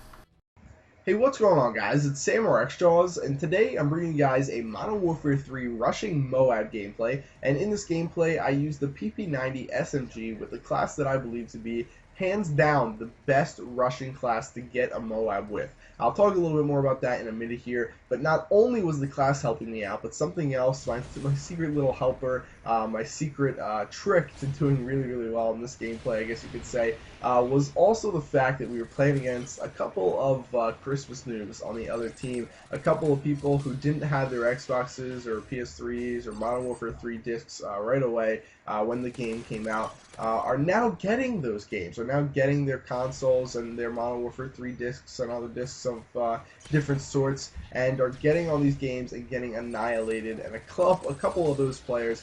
Hey, what's going on, guys? It's Sam or xJawz, and today I'm bringing you guys a Modern Warfare 3 rushing MOAB gameplay, and in this gameplay I use the PP90 SMG with the class that I believe to be hands down the best rushing class to get a MOAB with. I'll talk a little bit more about that in a minute here, but not only was the class helping me out, but something else, my secret little helper, my secret trick to doing really, really well in this gameplay, I guess you could say, was also the fact that we were playing against a couple of Christmas noobs on the other team, a couple of people who didn't have their Xboxes or PS3s or Modern Warfare 3 discs right away when the game came out, are now getting those games, are now getting their consoles and their Modern Warfare 3 discs and other discs of different sorts, and are getting all these games and getting annihilated, and a couple of those players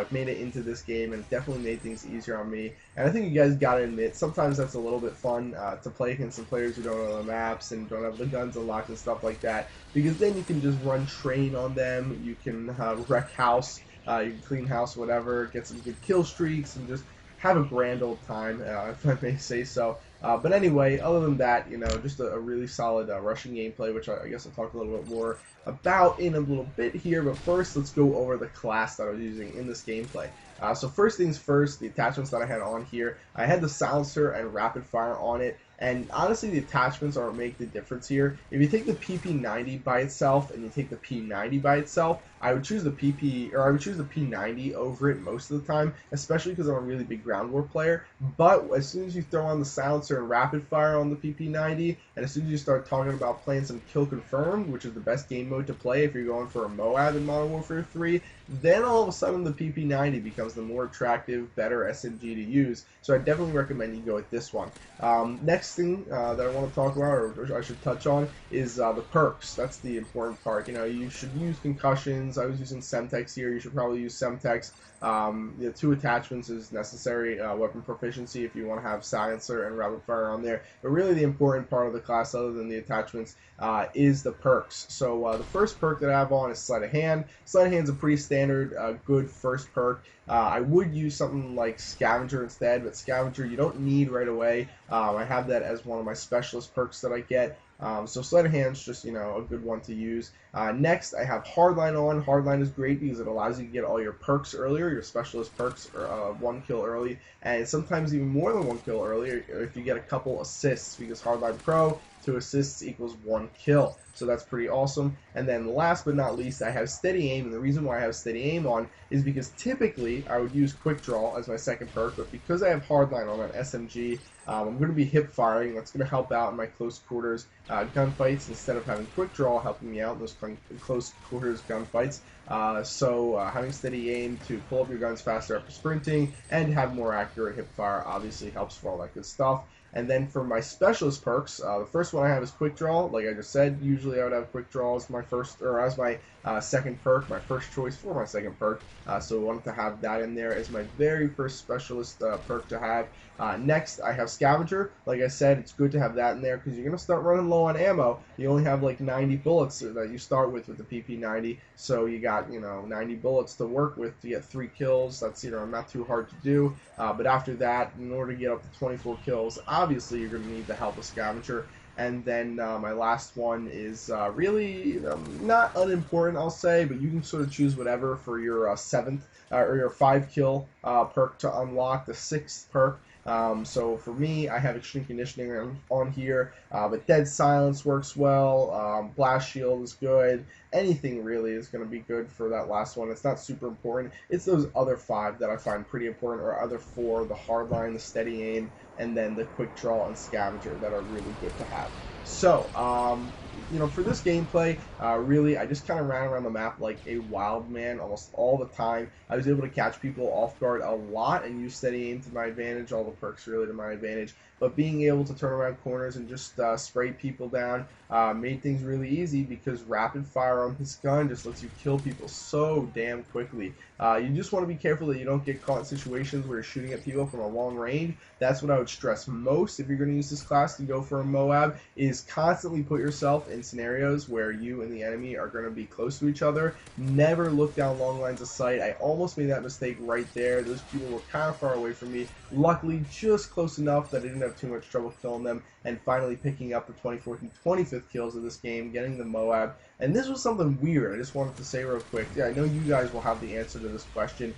made it into this game and definitely made things easier on me. And I think you guys gotta admit, sometimes that's a little bit fun to play against some players who don't know the maps and don't have the guns unlocked and stuff like that, because then you can just run train on them, you can wreck house, you can clean house, whatever, get some good kill streaks, and just have a grand old time, if I may say so. But anyway, other than that, you know, just a really solid rushing gameplay, which I guess I'll talk a little bit more about in a little bit here. But first, let's go over the class that I was using in this gameplay. So first things first, the attachments that I had on here, I had the silencer and rapid fire on it. And honestly, the attachments are what make the difference here. If you take the PP90 by itself and you take the P90 by itself, I would choose the P90 over it most of the time, especially because I'm a really big ground war player. But as soon as you throw on the silencer and rapid fire on the PP90, and as soon as you start talking about playing some kill confirmed, which is the best game mode to play if you're going for a MOAB in Modern Warfare 3, then all of a sudden the PP90 becomes the more attractive, better SMG to use. So I definitely recommend you go with this one. Next thing that I want to talk about, or I should touch on, is the perks. That's the important part. You know, you should use concussions. I was using Semtex here. You should probably use Semtex. The 2 attachments is necessary. Weapon proficiency if you want to have silencer and rapid fire on there. But really the important part of the class, other than the attachments, is the perks. So the first perk that I have on is Sleight of Hand. Sleight of Hand is a pretty standard, good first perk. I would use something like Scavenger instead, but Scavenger you don't need right away. I have that as one of my specialist perks that I get. So Sleight of Hand's just, you know, a good one to use. Next, I have Hardline on. Hardline is great because it allows you to get all your perks earlier, your specialist perks, 1 kill early, and sometimes even more than 1 kill earlier if you get a couple assists, because Hardline Pro, 2 assists equals 1 kill. So that's pretty awesome. And then last but not least, I have Steady Aim, and the reason why I have Steady Aim on is because typically I would use Quick Draw as my second perk, but because I have Hardline on an SMG, I'm going to be hip firing. That's going to help out in my close quarters gunfights instead of having Quick Draw helping me out in those close quarters gunfights. So having Steady Aim to pull up your guns faster after sprinting and have more accurate hip fire obviously helps for all that good stuff. And then for my specialist perks, the first one I have is Quick Draw. Like I just said, usually I would have Quick Draw as my first, or as my second perk, my first choice for my second perk. So I wanted to have that in there as my very first specialist perk to have. Next, I have Scavenger. Like I said, it's good to have that in there because you're going to start running low on ammo. You only have like 90 bullets that you start with the PP90. So you got, you know, 90 bullets to work with to get 3 kills. That's, you know, not too hard to do. But after that, in order to get up to 24 kills, obviously you're going to need the help of Scavenger. And then my last one is really not unimportant, I'll say, but you can sort of choose whatever for your 7th or your 5 kill perk to unlock, the 6th perk. So for me, I have Extreme Conditioning on here, but Dead Silence works well, Blast Shield is good, anything really is going to be good for that last one. It's not super important. It's those other 5 that I find pretty important, or other 4, the Hardline, the Steady Aim, and then the quick draw and scavenger that are really good to have. So, you know, for this gameplay, really, I just kind of ran around the map like a wild man almost all the time. I was able to catch people off guard a lot and use steady aim to my advantage, all the perks really to my advantage. But being able to turn around corners and just spray people down made things really easy, because rapid fire on this gun just lets you kill people so damn quickly. You just want to be careful that you don't get caught in situations where you're shooting at people from a long range. That's what I would stress most if you're going to use this class to go for a MOAB, is constantly put yourself in scenarios where you and the enemy are going to be close to each other. Never look down long lines of sight. I almost made that mistake right there. Those people were kind of far away from me. Luckily, just close enough that I didn't have too much trouble killing them, and finally picking up the 24th and 25th kills of this game, getting the MOAB. And this was something weird I just wanted to say real quick. Yeah, I know you guys will have the answer to this question.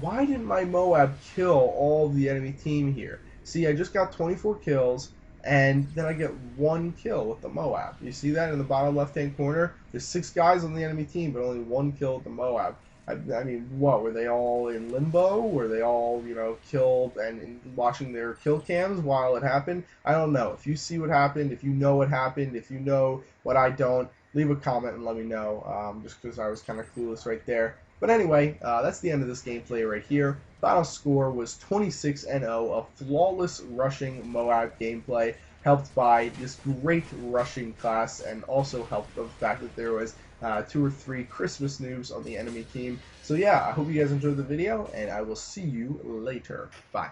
Why didn't my MOAB kill all the enemy team here? See, I just got 24 kills, and then I get 1 kill with the MOAB. You see that in the bottom left-hand corner? There's 6 guys on the enemy team, but only 1 kill with the MOAB. I mean, what, were they all in limbo? Were they all, you know, killed and watching their kill cams while it happened? I don't know. If you see what happened, if you know what happened, if you know what I don't, leave a comment and let me know, just because I was kind of clueless right there. But anyway, that's the end of this gameplay right here. Final score was 26-0, a flawless rushing MOAB gameplay, helped by this great rushing class, and also helped by the fact that there was 2 or 3 Christmas noobs on the enemy team. So yeah, I hope you guys enjoyed the video, and I will see you later. Bye.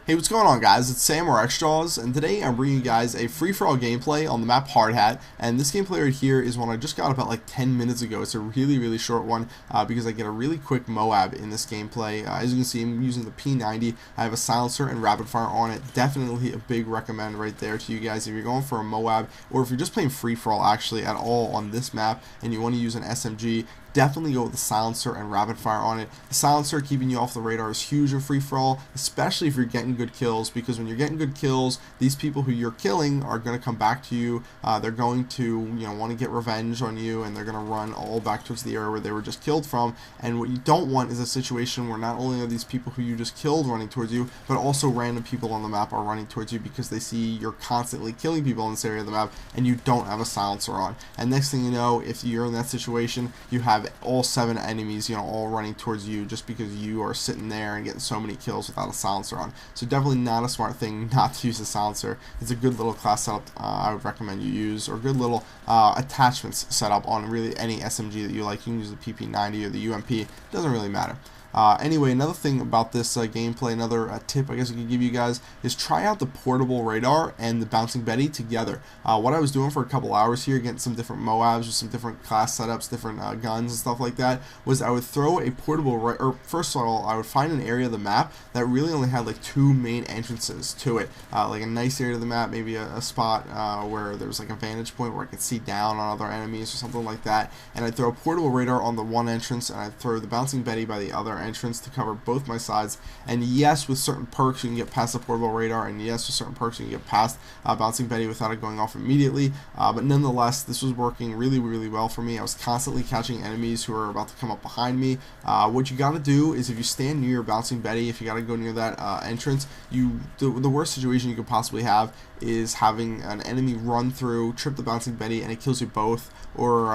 Hey, what's going on, guys? It's Sam or xJawz, and today I'm bringing you guys a free-for-all gameplay on the map Hard Hat. And this gameplay right here is one I just got about like 10 minutes ago. It's a really short one because I get a really quick MOAB in this gameplay. As you can see, I'm using the P90. I have a silencer and rapid fire on it. Definitely a big recommend right there to you guys if you're going for a MOAB, or if you're just playing free-for-all actually at all on this map and you want to use an SMG. Definitely go with the silencer and rapid fire on it. The silencer keeping you off the radar is huge in free-for-all, especially if you're getting good kills, because when you're getting good kills, these people who you're killing are going to come back to you. They're going to, want to get revenge on you, and they're going to run all back towards the area where they were just killed from. And what you don't want is a situation where not only are these people who you just killed running towards you, but also random people on the map are running towards you because they see you're constantly killing people in this area of the map and you don't have a silencer on. And next thing you know, if you're in that situation, you have all 7 enemies, all running towards you just because you are sitting there and getting so many kills without a silencer on. So definitely not a smart thing not to use a silencer. It's a good little class setup I would recommend you use, or good little attachments setup on really any SMG that you like. You can use the PP90 or the UMP, doesn't really matter. Anyway, another thing about this gameplay, another tip I guess I could give you guys, is try out the portable radar and the bouncing Betty together. What I was doing for a couple hours here, getting some different MOABs with some different class setups, different guns and stuff like that, was I would throw a portable, or first of all, I would find an area of the map that really only had like 2 main entrances to it, like a nice area of the map, maybe a spot where there was like a vantage point where I could see down on other enemies or something like that, and I'd throw a portable radar on the one entrance, and I'd throw the bouncing Betty by the other entrance to cover both my sides. And yes, with certain perks you can get past the portable radar, and yes, with certain perks you can get past bouncing Betty without it going off immediately, but nonetheless this was working really well for me. I was constantly catching enemies who are about to come up behind me. What you gotta do is, if you stand near your bouncing Betty, if you gotta go near that entrance, the worst situation you could possibly have is having an enemy run through, trip the bouncing Betty, and it kills you both, or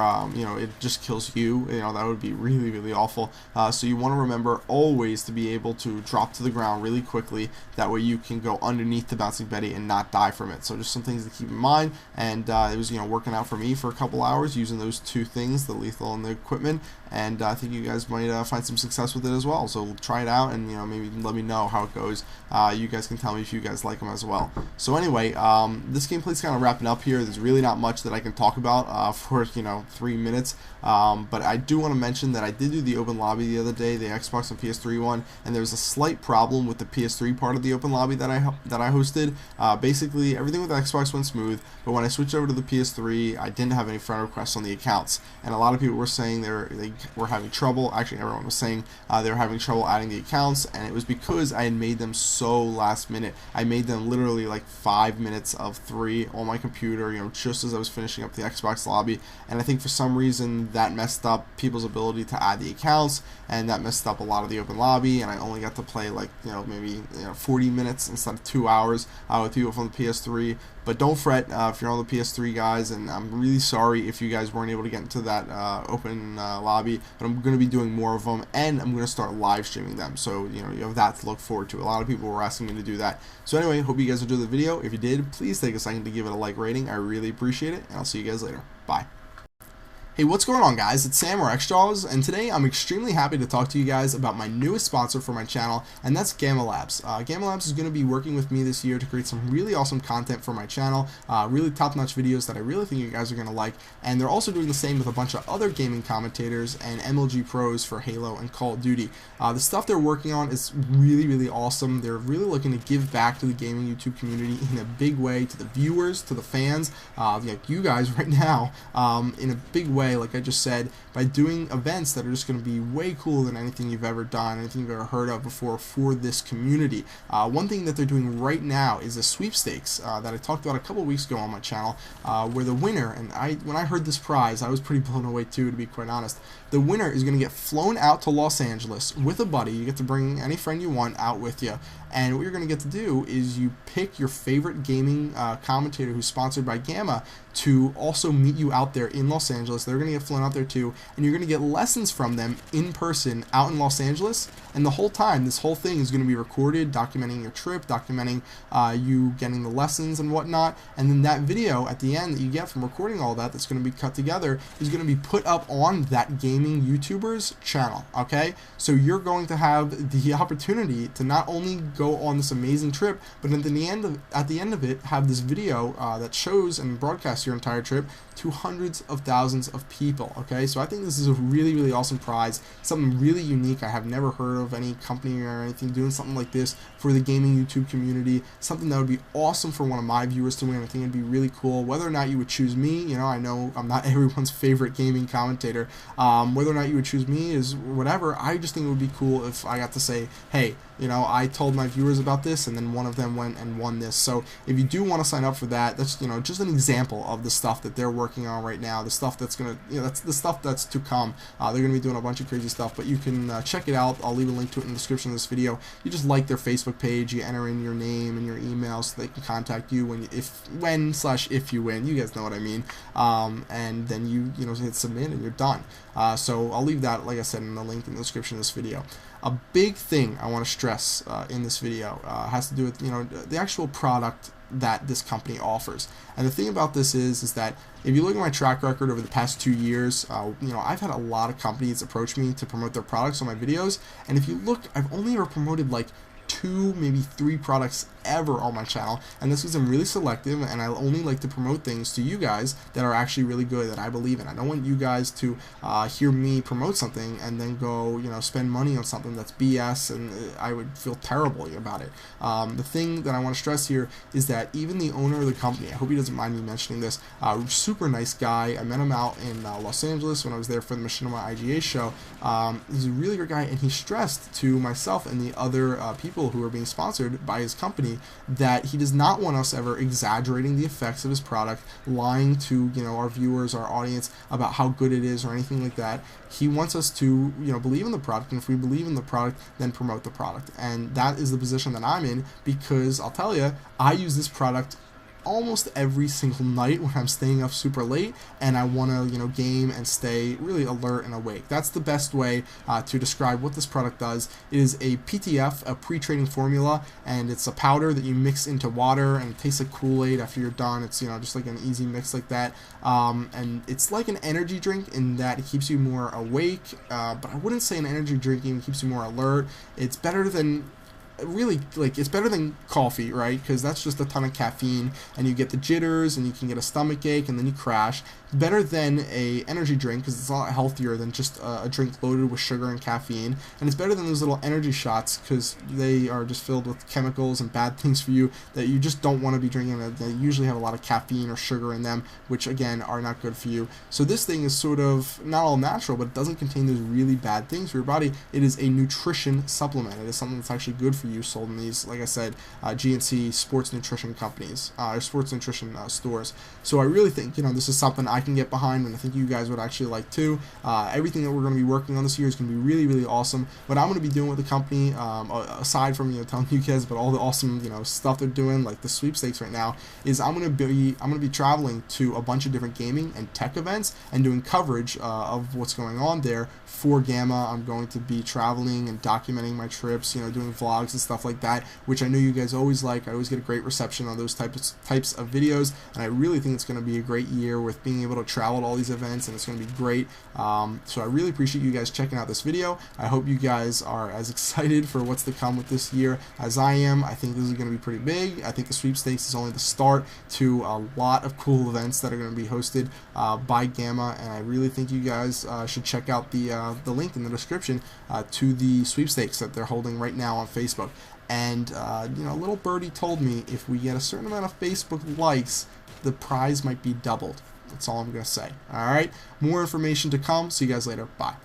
it just kills you. That would be really awful. So you want to remember always to be able to drop to the ground really quickly. That way you can go underneath the bouncing Betty and not die from it. So just some things to keep in mind. And it was working out for me for a couple hours using those 2 things, the lethal and the equipment. And I think you guys might find some success with it as well. So try it out, and maybe let me know how it goes. You guys can tell me if you guys like them as well. So anyway, this gameplay's kind of wrapping up here. There's really not much that I can talk about for 3 minutes. But I do want to mention that I did do the open lobby the other day, the Xbox and PS3 one, and there was a slight problem with the PS3 part of the open lobby that I hosted. Basically, everything with the Xbox went smooth, but when I switched over to the PS3, I didn't have any friend requests on the accounts, and a lot of people were saying they were having trouble. Actually, everyone was saying they were having trouble adding the accounts, and it was because I had made them so last minute. I made them literally like 5 minutes of 3 on my computer, just as I was finishing up the Xbox lobby, and I think for some reason that messed up people's ability to add the accounts, and that messed up up a lot of the open lobby, and I only got to play like maybe 40 minutes instead of 2 hours with people from the PS3. But don't fret if you're on the PS3, guys, and I'm really sorry if you guys weren't able to get into that open lobby, but I'm going to be doing more of them, and I'm going to start live streaming them, so you have that to look forward to. A lot of people were asking me to do that. So anyway, hope you guys enjoyed the video. If you did, please take a second to give it a like rating. I really appreciate it, and I'll see you guys later. Bye. Hey, what's going on, guys? It's Sam or xJawz, and today I'm extremely happy to talk to you guys about my newest sponsor for my channel, and that's GammaLabs. GammaLabs is going to be working with me this year to create some really awesome content for my channel, really top-notch videos that I really think you guys are going to like, and they're also doing the same with a bunch of other gaming commentators and MLG pros for Halo and Call of Duty. The stuff they're working on is really, really awesome. They're really looking to give back to the gaming YouTube community in a big way, to the viewers, to the fans, like you guys right now, in a big way. Like I just said, by doing events that are just going to be way cooler than anything you've ever done, anything you've ever heard of before for this community. One thing that they're doing right now is a sweepstakes that I talked about a couple weeks ago on my channel, where the winner, and when I heard this prize, I was pretty blown away too, to be quite honest. The winner is going to get flown out to Los Angeles with a buddy. You get to bring any friend you want out with you, and what you're going to get to do is you pick your favorite gaming commentator who's sponsored by Gamma to also meet you out there in Los Angeles. They're going to get flown out there too, and you're going to get lessons from them in person out in Los Angeles. And the whole time, this whole thing is going to be recorded, documenting your trip, documenting you getting the lessons and whatnot. And then that video at the end that you get from recording all that, that's going to be cut together, is going to be put up on that gaming YouTuber's channel. Okay, so you're going to have the opportunity to not only go on this amazing trip, but at the end of it, have this video that shows and broadcasts your entire trip to hundreds of thousands of people. Okay, so I think this is a really, really awesome prize, something really unique. I have never heard of any company or anything doing something like this for the gaming YouTube community, something that would be awesome for one of my viewers to win. I think it'd be really cool. Whether or not you would choose me, I know I'm not everyone's favorite gaming commentator, whether or not you would choose me is whatever. I just think it would be cool if I got to say, hey, I told my viewers about this, and then one of them went and won this. So if you do want to sign up for that, that's just an example of the stuff that they're working on right now, the stuff that's gonna that's the stuff that's to come. They're gonna be doing a bunch of crazy stuff, but you can check it out. I'll leave a link to it in the description of this video. You just like their Facebook page, you enter in your name and your email so they can contact you if you win. You guys know what I mean. And then you hit submit and you're done. So I'll leave that, like I said, in the link in the description of this video. A big thing I want to stress in this video has to do with the actual product that this company offers. And the thing about this is that if you look at my track record over the past 2 years, I've had a lot of companies approach me to promote their products on my videos, and if you look, I've only ever promoted like 2, maybe 3 products ever on my channel, and this is I'm really selective, and I only like to promote things to you guys that are actually really good, that I believe in. I don't want you guys to hear me promote something and then go spend money on something that's BS, and I would feel terrible about it. The thing that I want to stress here is that even the owner of the company, I hope he doesn't mind me mentioning this, super nice guy. I met him out in Los Angeles when I was there for the Machinima IGA show. He's a really good guy, and he stressed to myself and the other people who are being sponsored by his company that he does not want us ever exaggerating the effects of his product, lying to our viewers, our audience, about how good it is or anything like that. He wants us to believe in the product, and if we believe in the product, then promote the product. And that is the position that I'm in, because I'll tell you, I use this product almost every single night when I'm staying up super late and I want to game and stay really alert and awake. That's the best way to describe what this product does. It is a PTF, a pre-training formula, and it's a powder that you mix into water, and it tastes like Kool-Aid after you're done. It's just like an easy mix like that, and it's like an energy drink in that it keeps you more awake, but I wouldn't say an energy drink even keeps you more alert. It's better than it's better than coffee, right? Because that's just a ton of caffeine, and you get the jitters, and you can get a stomach ache, and then you crash. Better than a energy drink, because it's a lot healthier than just a drink loaded with sugar and caffeine. And it's better than those little energy shots, because they are just filled with chemicals and bad things for you that you just don't want to be drinking. They usually have a lot of caffeine or sugar in them, which again are not good for you. So this thing is sort of not all natural, but it doesn't contain those really bad things for your body. It is a nutrition supplement. It is something that's actually good for for use sold in these, like I said, GNC sports nutrition companies, or sports nutrition stores. So I really think, this is something I can get behind, and I think you guys would actually like too. Everything that we're going to be working on this year is going to be really, really awesome. What I'm going to be doing with the company, aside from telling you guys about all the awesome stuff they're doing, like the sweepstakes right now, is I'm going to be traveling to a bunch of different gaming and tech events and doing coverage of what's going on there for Gamma. I'm going to be traveling and documenting my trips, doing vlogs and stuff like that, which I know you guys always like. I always get a great reception on those types of videos, and I really think it's going to be a great year with being able to travel to all these events, and it's going to be great. So I really appreciate you guys checking out this video. I hope you guys are as excited for what's to come with this year as I am. I think this is going to be pretty big. I think the sweepstakes is only the start to a lot of cool events that are going to be hosted by Gamma, and I really think you guys should check out the link in the description to the sweepstakes that they're holding right now on Facebook. And little birdie told me if we get a certain amount of Facebook likes, the prize might be doubled. That's all I'm gonna say. Alright, more information to come. See you guys later. Bye.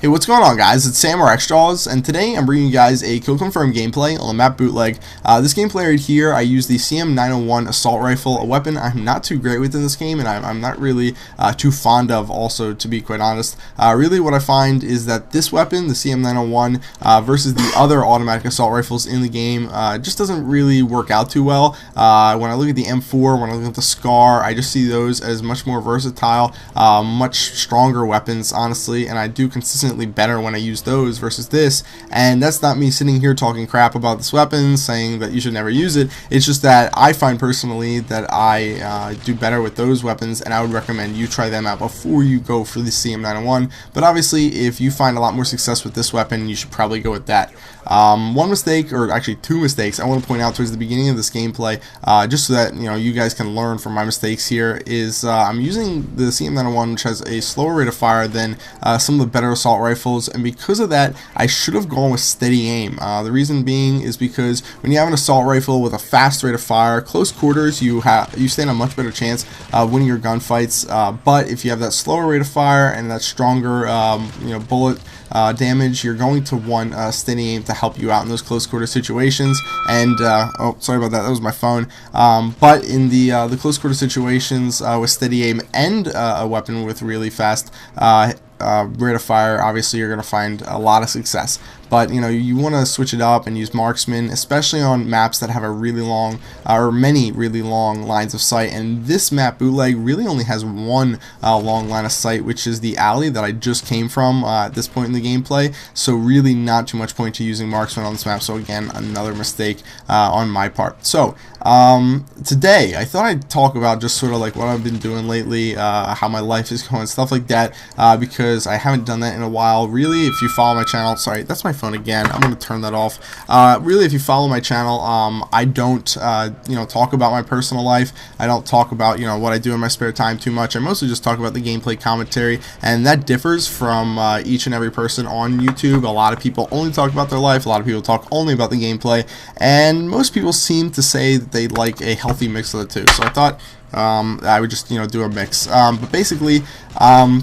Hey, what's going on, guys? It's Sam or xJawz, and today I'm bringing you guys a kill confirmed gameplay on the map Bootleg. This gameplay right here, I use the CM901 assault rifle, a weapon I'm not too great with in this game, and I'm not really too fond of also, to be quite honest. Really what I find is that this weapon, the CM901, versus the other automatic assault rifles in the game, just doesn't really work out too well. When I look at the M4, when I look at the SCAR, I just see those as much more versatile, much stronger weapons, honestly, and I do consistently better when I use those versus this. And that's not me sitting here talking crap about this weapon, saying that you should never use it. It's just that I find personally that I do better with those weapons, and I would recommend you try them out before you go for the CM901. But obviously, if you find a lot more success with this weapon, you should probably go with that. One mistake, or actually two mistakes, I want to point out towards the beginning of this gameplay, just so that you guys can learn from my mistakes here, is I'm using the CM901, which has a slower rate of fire than some of the better assault rifles, and because of that, I should have gone with steady aim. The reason being is because when you have an assault rifle with a fast rate of fire, close quarters, you stand a much better chance of winning your gunfights. But if you have that slower rate of fire and that stronger, bullet damage, you're going to want steady aim to help you out in those close quarter situations. And oh, sorry about that. That was my phone. But in the close quarter situations with steady aim and a weapon with really fast rate of fire, obviously you're going to find a lot of success. But you want to switch it up and use marksman, especially on maps that have a really long or many really long lines of sight. And this map Bootleg really only has one long line of sight, which is the alley that I just came from at this point in the gameplay. So really not too much point to using marksman on this map. So again, another mistake on my part. So today I thought I'd talk about just sort of like what I've been doing lately, how my life is going, stuff like that, because I haven't done that in a while. Really, if you follow my channel, sorry, that's my phone again. I'm going to turn that off. Really, if you follow my channel, I don't talk about my personal life. I don't talk about what I do in my spare time too much. I mostly just talk about the gameplay commentary, and that differs from each and every person on YouTube. A lot of people only talk about their life. A lot of people talk only about the gameplay, and most people seem to say that they like a healthy mix of the two. So I thought I would just do a mix. But basically,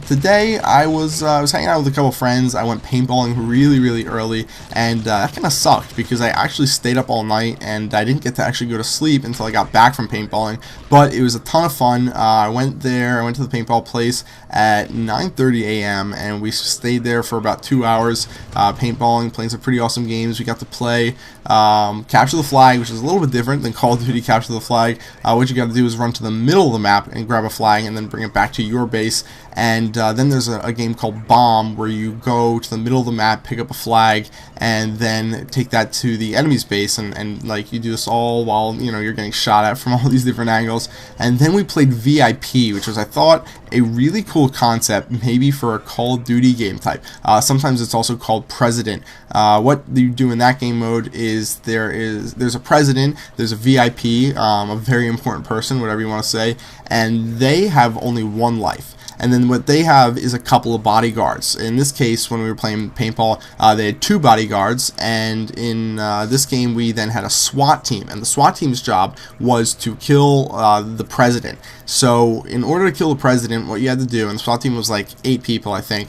today I was hanging out with a couple friends. I went paintballing really early, and that kind of sucked because I actually stayed up all night and I didn't get to actually go to sleep until I got back from paintballing. But it was a ton of fun. I went to the paintball place at 9:30 a.m. and we stayed there for about 2 hours paintballing, playing some pretty awesome games. We got to play Capture the Flag, which is a little bit different than Call of Duty Capture the Flag. What you got to do is run to the middle of the map and grab a flag and then bring it back to your base. And then there's a game called Bomb where you go to the middle of the map, pick up a flag, and then take that to the enemy's base, and like you do this all while you're getting shot at from all these different angles. And then we played VIP, which was, I thought, a really cool concept, maybe for a Call of Duty game type. Sometimes it's also called President. What you do in that game mode is there's a president, there's a VIP, a very important person, whatever you want to say, and they have only one life. And then what they have is a couple of bodyguards. In this case, when we were playing paintball, they had 2 bodyguards, and in this game we then had a SWAT team, and the SWAT team's job was to kill the president. So in order to kill the president, what you had to do, and the SWAT team was like 8 people, I think,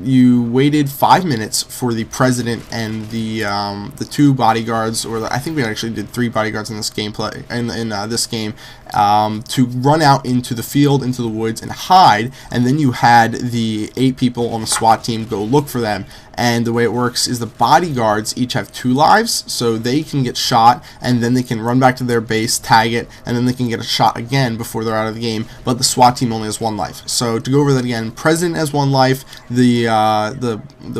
you waited 5 minutes for the president president and the 2 bodyguards, or I think we actually did 3 bodyguards in this gameplay in this game, to run out into the field, into the woods, and hide, and then you had the 8 people on the SWAT team go look for them. And the way it works is the bodyguards each have 2 lives, so they can get shot, and then they can run back to their base, tag it, and then they can get a shot again before they're out of the game, but the SWAT team only has 1 life. So to go over that again, President has 1 life, the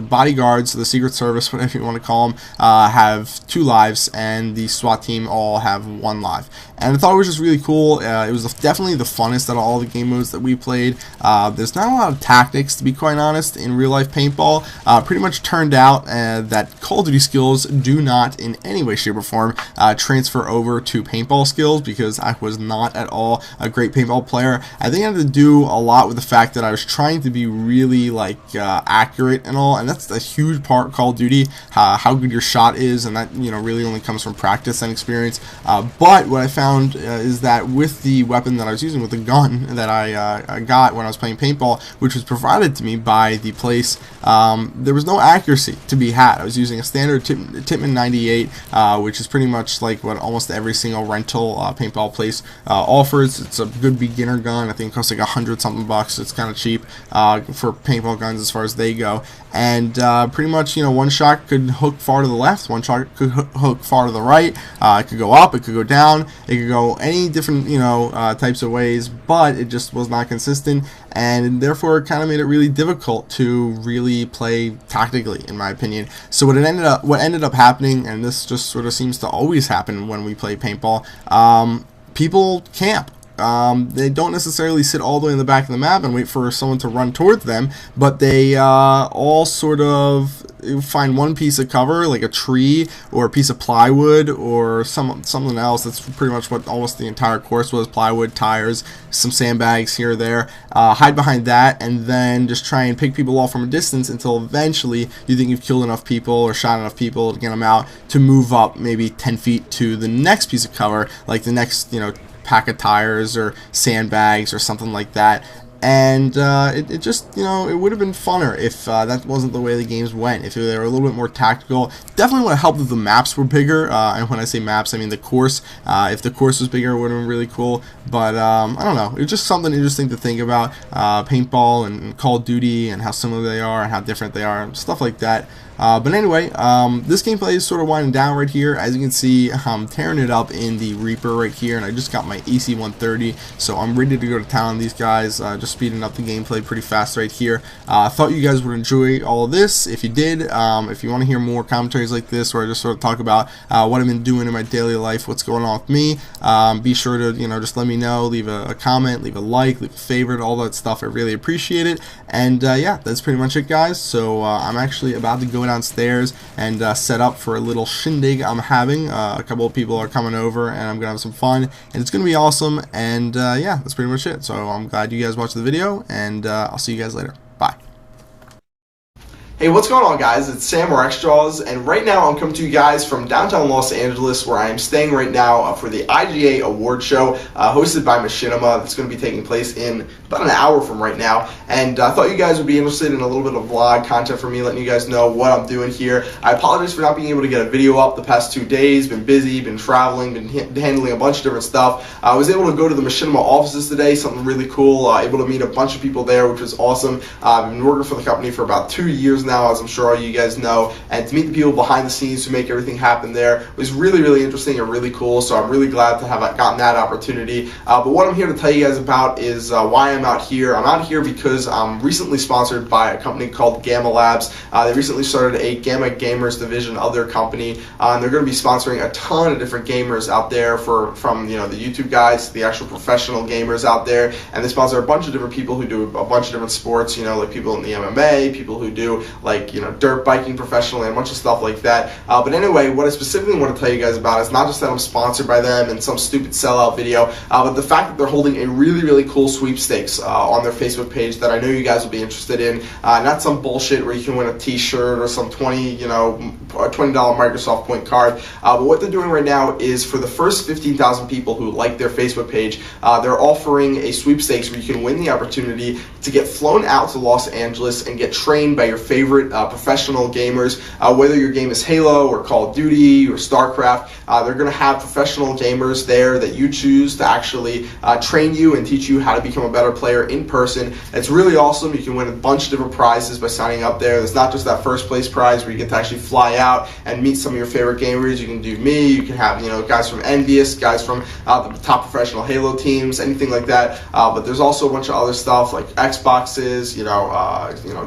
bodyguards, the Secret Service, whatever you want to call them, have 2 lives, and the SWAT team all have 1 life. And I thought it was just really cool. It was definitely the funnest out of all the game modes that we played. There's not a lot of tactics, to be quite honest, in real-life paintball. Pretty much turned out that Call of Duty skills do not in any way, shape, or form transfer over to paintball skills, because I was not at all a great paintball player. I think I had to do a lot with the fact that I was trying to be really accurate and all, and that's a huge part of Call of Duty, how good your shot is, and that really only comes from practice and experience. But what I found is that with the weapon that I was using, with the gun that I got when I was playing paintball, which was provided to me by the place, there was no accuracy to be had. I was using a standard Tippmann 98, which is pretty much like what almost every single rental paintball place offers. It's a good beginner gun. I think it costs like $100-something bucks. It's kind of cheap for paintball guns as far as they go. And pretty much, one shot could hook far to the left, 1 shot could hook far to the right. It could go up, it could go down, it could go any different, types of ways, but it just was not consistent, and therefore it kind of made it really difficult to really play tactically, in my opinion. So what ended up happening, and this just sort of seems to always happen when we play paintball, people camp. They don't necessarily sit all the way in the back of the map and wait for someone to run towards them, but they all sort of find one piece of cover, like a tree or a piece of plywood or something else. That's pretty much what almost the entire course was: plywood, tires, some sandbags here or there. Hide behind that, and then just try and pick people off from a distance until eventually you think you've killed enough people or shot enough people to get them out to move up maybe 10 feet to the next piece of cover, like the next pack of tires or sandbags or something like that. And it just, it would have been funner if that wasn't the way the games went, if they were a little bit more tactical. Definitely would have helped if the maps were bigger, and when I say maps, I mean the course. If the course was bigger, it would have been really cool. But I don't know, it's just something interesting to think about. Paintball and Call of Duty and how similar they are and how different they are, and stuff like that. But anyway, this gameplay is sort of winding down right here. As you can see, I'm tearing it up in the Reaper right here, and I just got my EC130, so I'm ready to go to town on these guys, just speeding up the gameplay pretty fast right here. I thought you guys would enjoy all of this. If you did, if you want to hear more commentaries like this, where I just sort of talk about what I've been doing in my daily life, what's going on with me, be sure to, just let me know, leave a comment, leave a like, leave a favorite, all that stuff. I really appreciate it. And yeah, that's pretty much it, guys. So I'm actually about to go downstairs and set up for a little shindig I'm having. A couple of people are coming over, and I'm gonna have some fun, and it's gonna be awesome. And yeah, that's pretty much it. So I'm glad you guys watched the video, and I'll see you guys later. Bye. Hey, what's going on, guys? It's Sam or xJawz, and right now I'm coming to you guys from downtown Los Angeles, where I am staying right now for the IGA award show hosted by Machinima. That's going to be taking place in about an hour from right now, and I thought you guys would be interested in a little bit of vlog content for me, letting you guys know what I'm doing here. I apologize for not being able to get a video up the past 2 days. Been busy, been traveling, been handling a bunch of different stuff. I was able to go to the Machinima offices today, something really cool, able to meet a bunch of people there, which was awesome. I've been working for the company for about 2 years now, as I'm sure all you guys know, and to meet the people behind the scenes who make everything happen there was really, really interesting and really cool, so I'm really glad to have gotten that opportunity. But what I'm here to tell you guys about is why I'm out here. I'm out here because I'm recently sponsored by a company called GammaLabs. They recently started a GammaGamers division of their company, and they're going to be sponsoring a ton of different gamers out there, from the YouTube guys to the actual professional gamers out there, and they sponsor a bunch of different people who do a bunch of different sports, like people in the MMA, people who do like dirt biking professionally, and a bunch of stuff like that. But anyway, what I specifically want to tell you guys about is not just that I'm sponsored by them in some stupid sellout video, but the fact that they're holding a really, really cool sweepstakes on their Facebook page that I know you guys will be interested in. Not some bullshit where you can win a t-shirt or some $20 Microsoft point card. But what they're doing right now is, for the first 15,000 people who like their Facebook page, they're offering a sweepstakes where you can win the opportunity to get flown out to Los Angeles and get trained by your favorite favorite professional gamers, whether your game is Halo or Call of Duty or StarCraft. They're going to have professional gamers there that you choose to actually train you and teach you how to become a better player in person. It's really awesome. You can win a bunch of different prizes by signing up there. There's not just that first place prize where you get to actually fly out and meet some of your favorite gamers. You can do me, you can have, guys from Envious, guys from the top professional Halo teams, anything like that. But there's also a bunch of other stuff like Xboxes,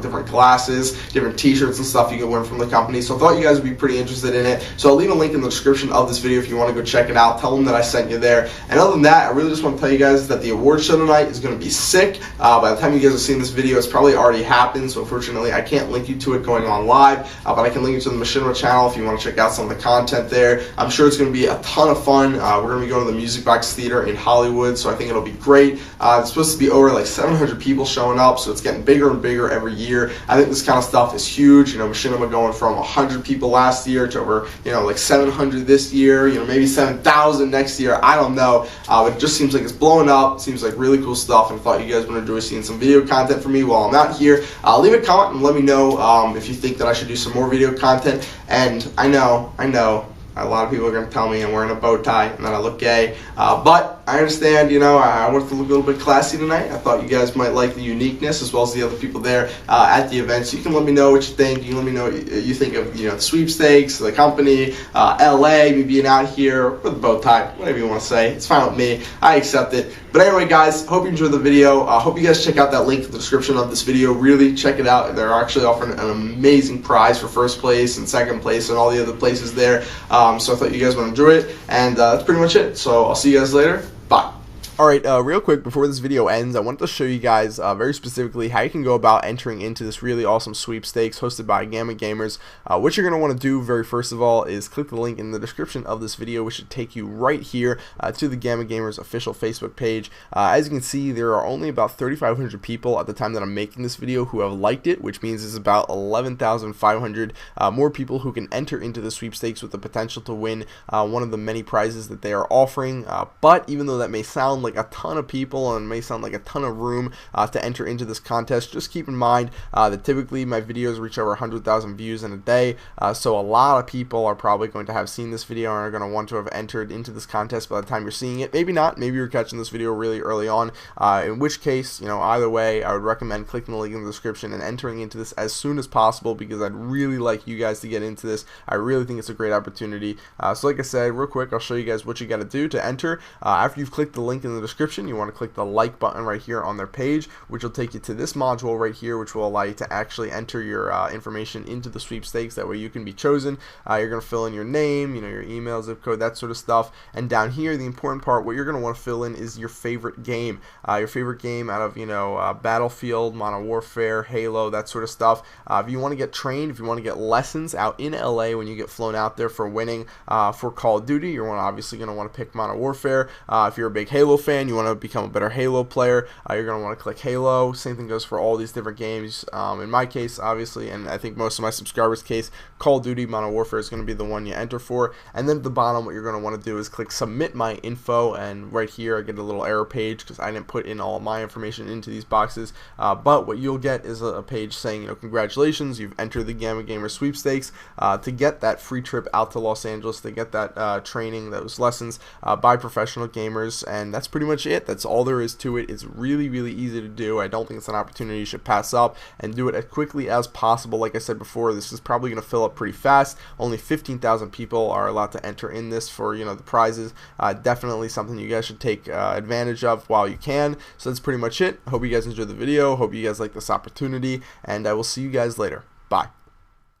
different glasses, different t-shirts and stuff you can win from the company. So I thought you guys would be pretty interested in it. So I'll leave a link in the description of this video if you want to go check it out. Tell them that I sent you there. And other than that, I really just want to tell you guys that the award show tonight is going to be sick. By the time you guys are seeing this video, it's probably already happened. So unfortunately, I can't link you to it going on live, but I can link you to the Machinima channel if you want to check out some of the content there. I'm sure it's going to be a ton of fun. We're going to be going to the Music Box Theater in Hollywood, so I think it'll be great. It's supposed to be over like 700 people showing up, so it's getting bigger and bigger every year. I think this kind of stuff is huge. Machinima going from 100 people last year to over, like 700 this year, maybe 7,000 next year. I don't know. It just seems like it's blowing up. It seems like really cool stuff, and I thought you guys would enjoy seeing some video content from me while I'm out here. Leave a comment and let me know if you think that I should do some more video content. And I know, a lot of people are going to tell me I'm wearing a bow tie and that I look gay, but I understand, I wanted to look a little bit classy tonight. I thought you guys might like the uniqueness as well as the other people there at the event. So you can let me know what you think. You can let me know what you think of, the sweepstakes, the company, LA, me being out here, or the bow tie, whatever you want to say. It's fine with me. I accept it. But anyway, guys, hope you enjoyed the video. I hope you guys check out that link in the description of this video. Really check it out. They're actually offering an amazing prize for first place and second place and all the other places there. So I thought you guys would enjoy it. And that's pretty much it. So I'll see you guys later. Bye. Alright, real quick before this video ends, I wanted to show you guys very specifically how you can go about entering into this really awesome sweepstakes hosted by GammaGamers. What you're going to want to do very first of all is click the link in the description of this video, which should take you right here to the GammaGamers official Facebook page. As you can see, there are only about 3,500 people at the time that I'm making this video who have liked it, which means it's about 11,500 more people who can enter into the sweepstakes with the potential to win one of the many prizes that they are offering. But even though that may sound like a ton of people and may sound like a ton of room to enter into this contest, just keep in mind that typically my videos reach over 100,000 views in a day, so a lot of people are probably going to have seen this video and are going to want to have entered into this contest by the time you're seeing it. Maybe not, maybe you're catching this video really early on, in which case, either way, I would recommend clicking the link in the description and entering into this as soon as possible, because I'd really like you guys to get into this. I really think it's a great opportunity. So like I said, real quick, I'll show you guys what you got to do to enter. After you've clicked the link in the description, you want to click the like button right here on their page, which will take you to this module right here, which will allow you to actually enter your information into the sweepstakes. That way you can be chosen. You're going to fill in your name, your email, zip code, that sort of stuff. And down here, the important part, what you're going to want to fill in is your favorite game. Your favorite game out of, Battlefield, Modern Warfare, Halo, that sort of stuff. If you want to get trained, if you want to get lessons out in LA when you get flown out there for winning for Call of Duty, you're obviously going to want to pick Modern Warfare. If you're a big Halo fan, you want to become a better Halo player, you're going to want to click Halo. Same thing goes for all these different games. In my case, obviously, and I think most of my subscribers' case, Call of Duty Modern Warfare is going to be the one you enter for. And then at the bottom, what you're going to want to do is click Submit My Info, and right here I get a little error page because I didn't put in all of my information into these boxes. But what you'll get is a page saying, congratulations, you've entered the GammaGamers sweepstakes to get that free trip out to Los Angeles, to get that training, those lessons by professional gamers. And that's pretty much it. That's all there is to it. It's really, really easy to do. I don't think it's an opportunity you should pass up, and do it as quickly as possible. Like I said before, this is probably going to fill up pretty fast. Only 15,000 people are allowed to enter in this for, the prizes. Definitely something you guys should take advantage of while you can. So that's pretty much it. Hope you guys enjoyed the video. Hope you guys like this opportunity, and I will see you guys later. Bye.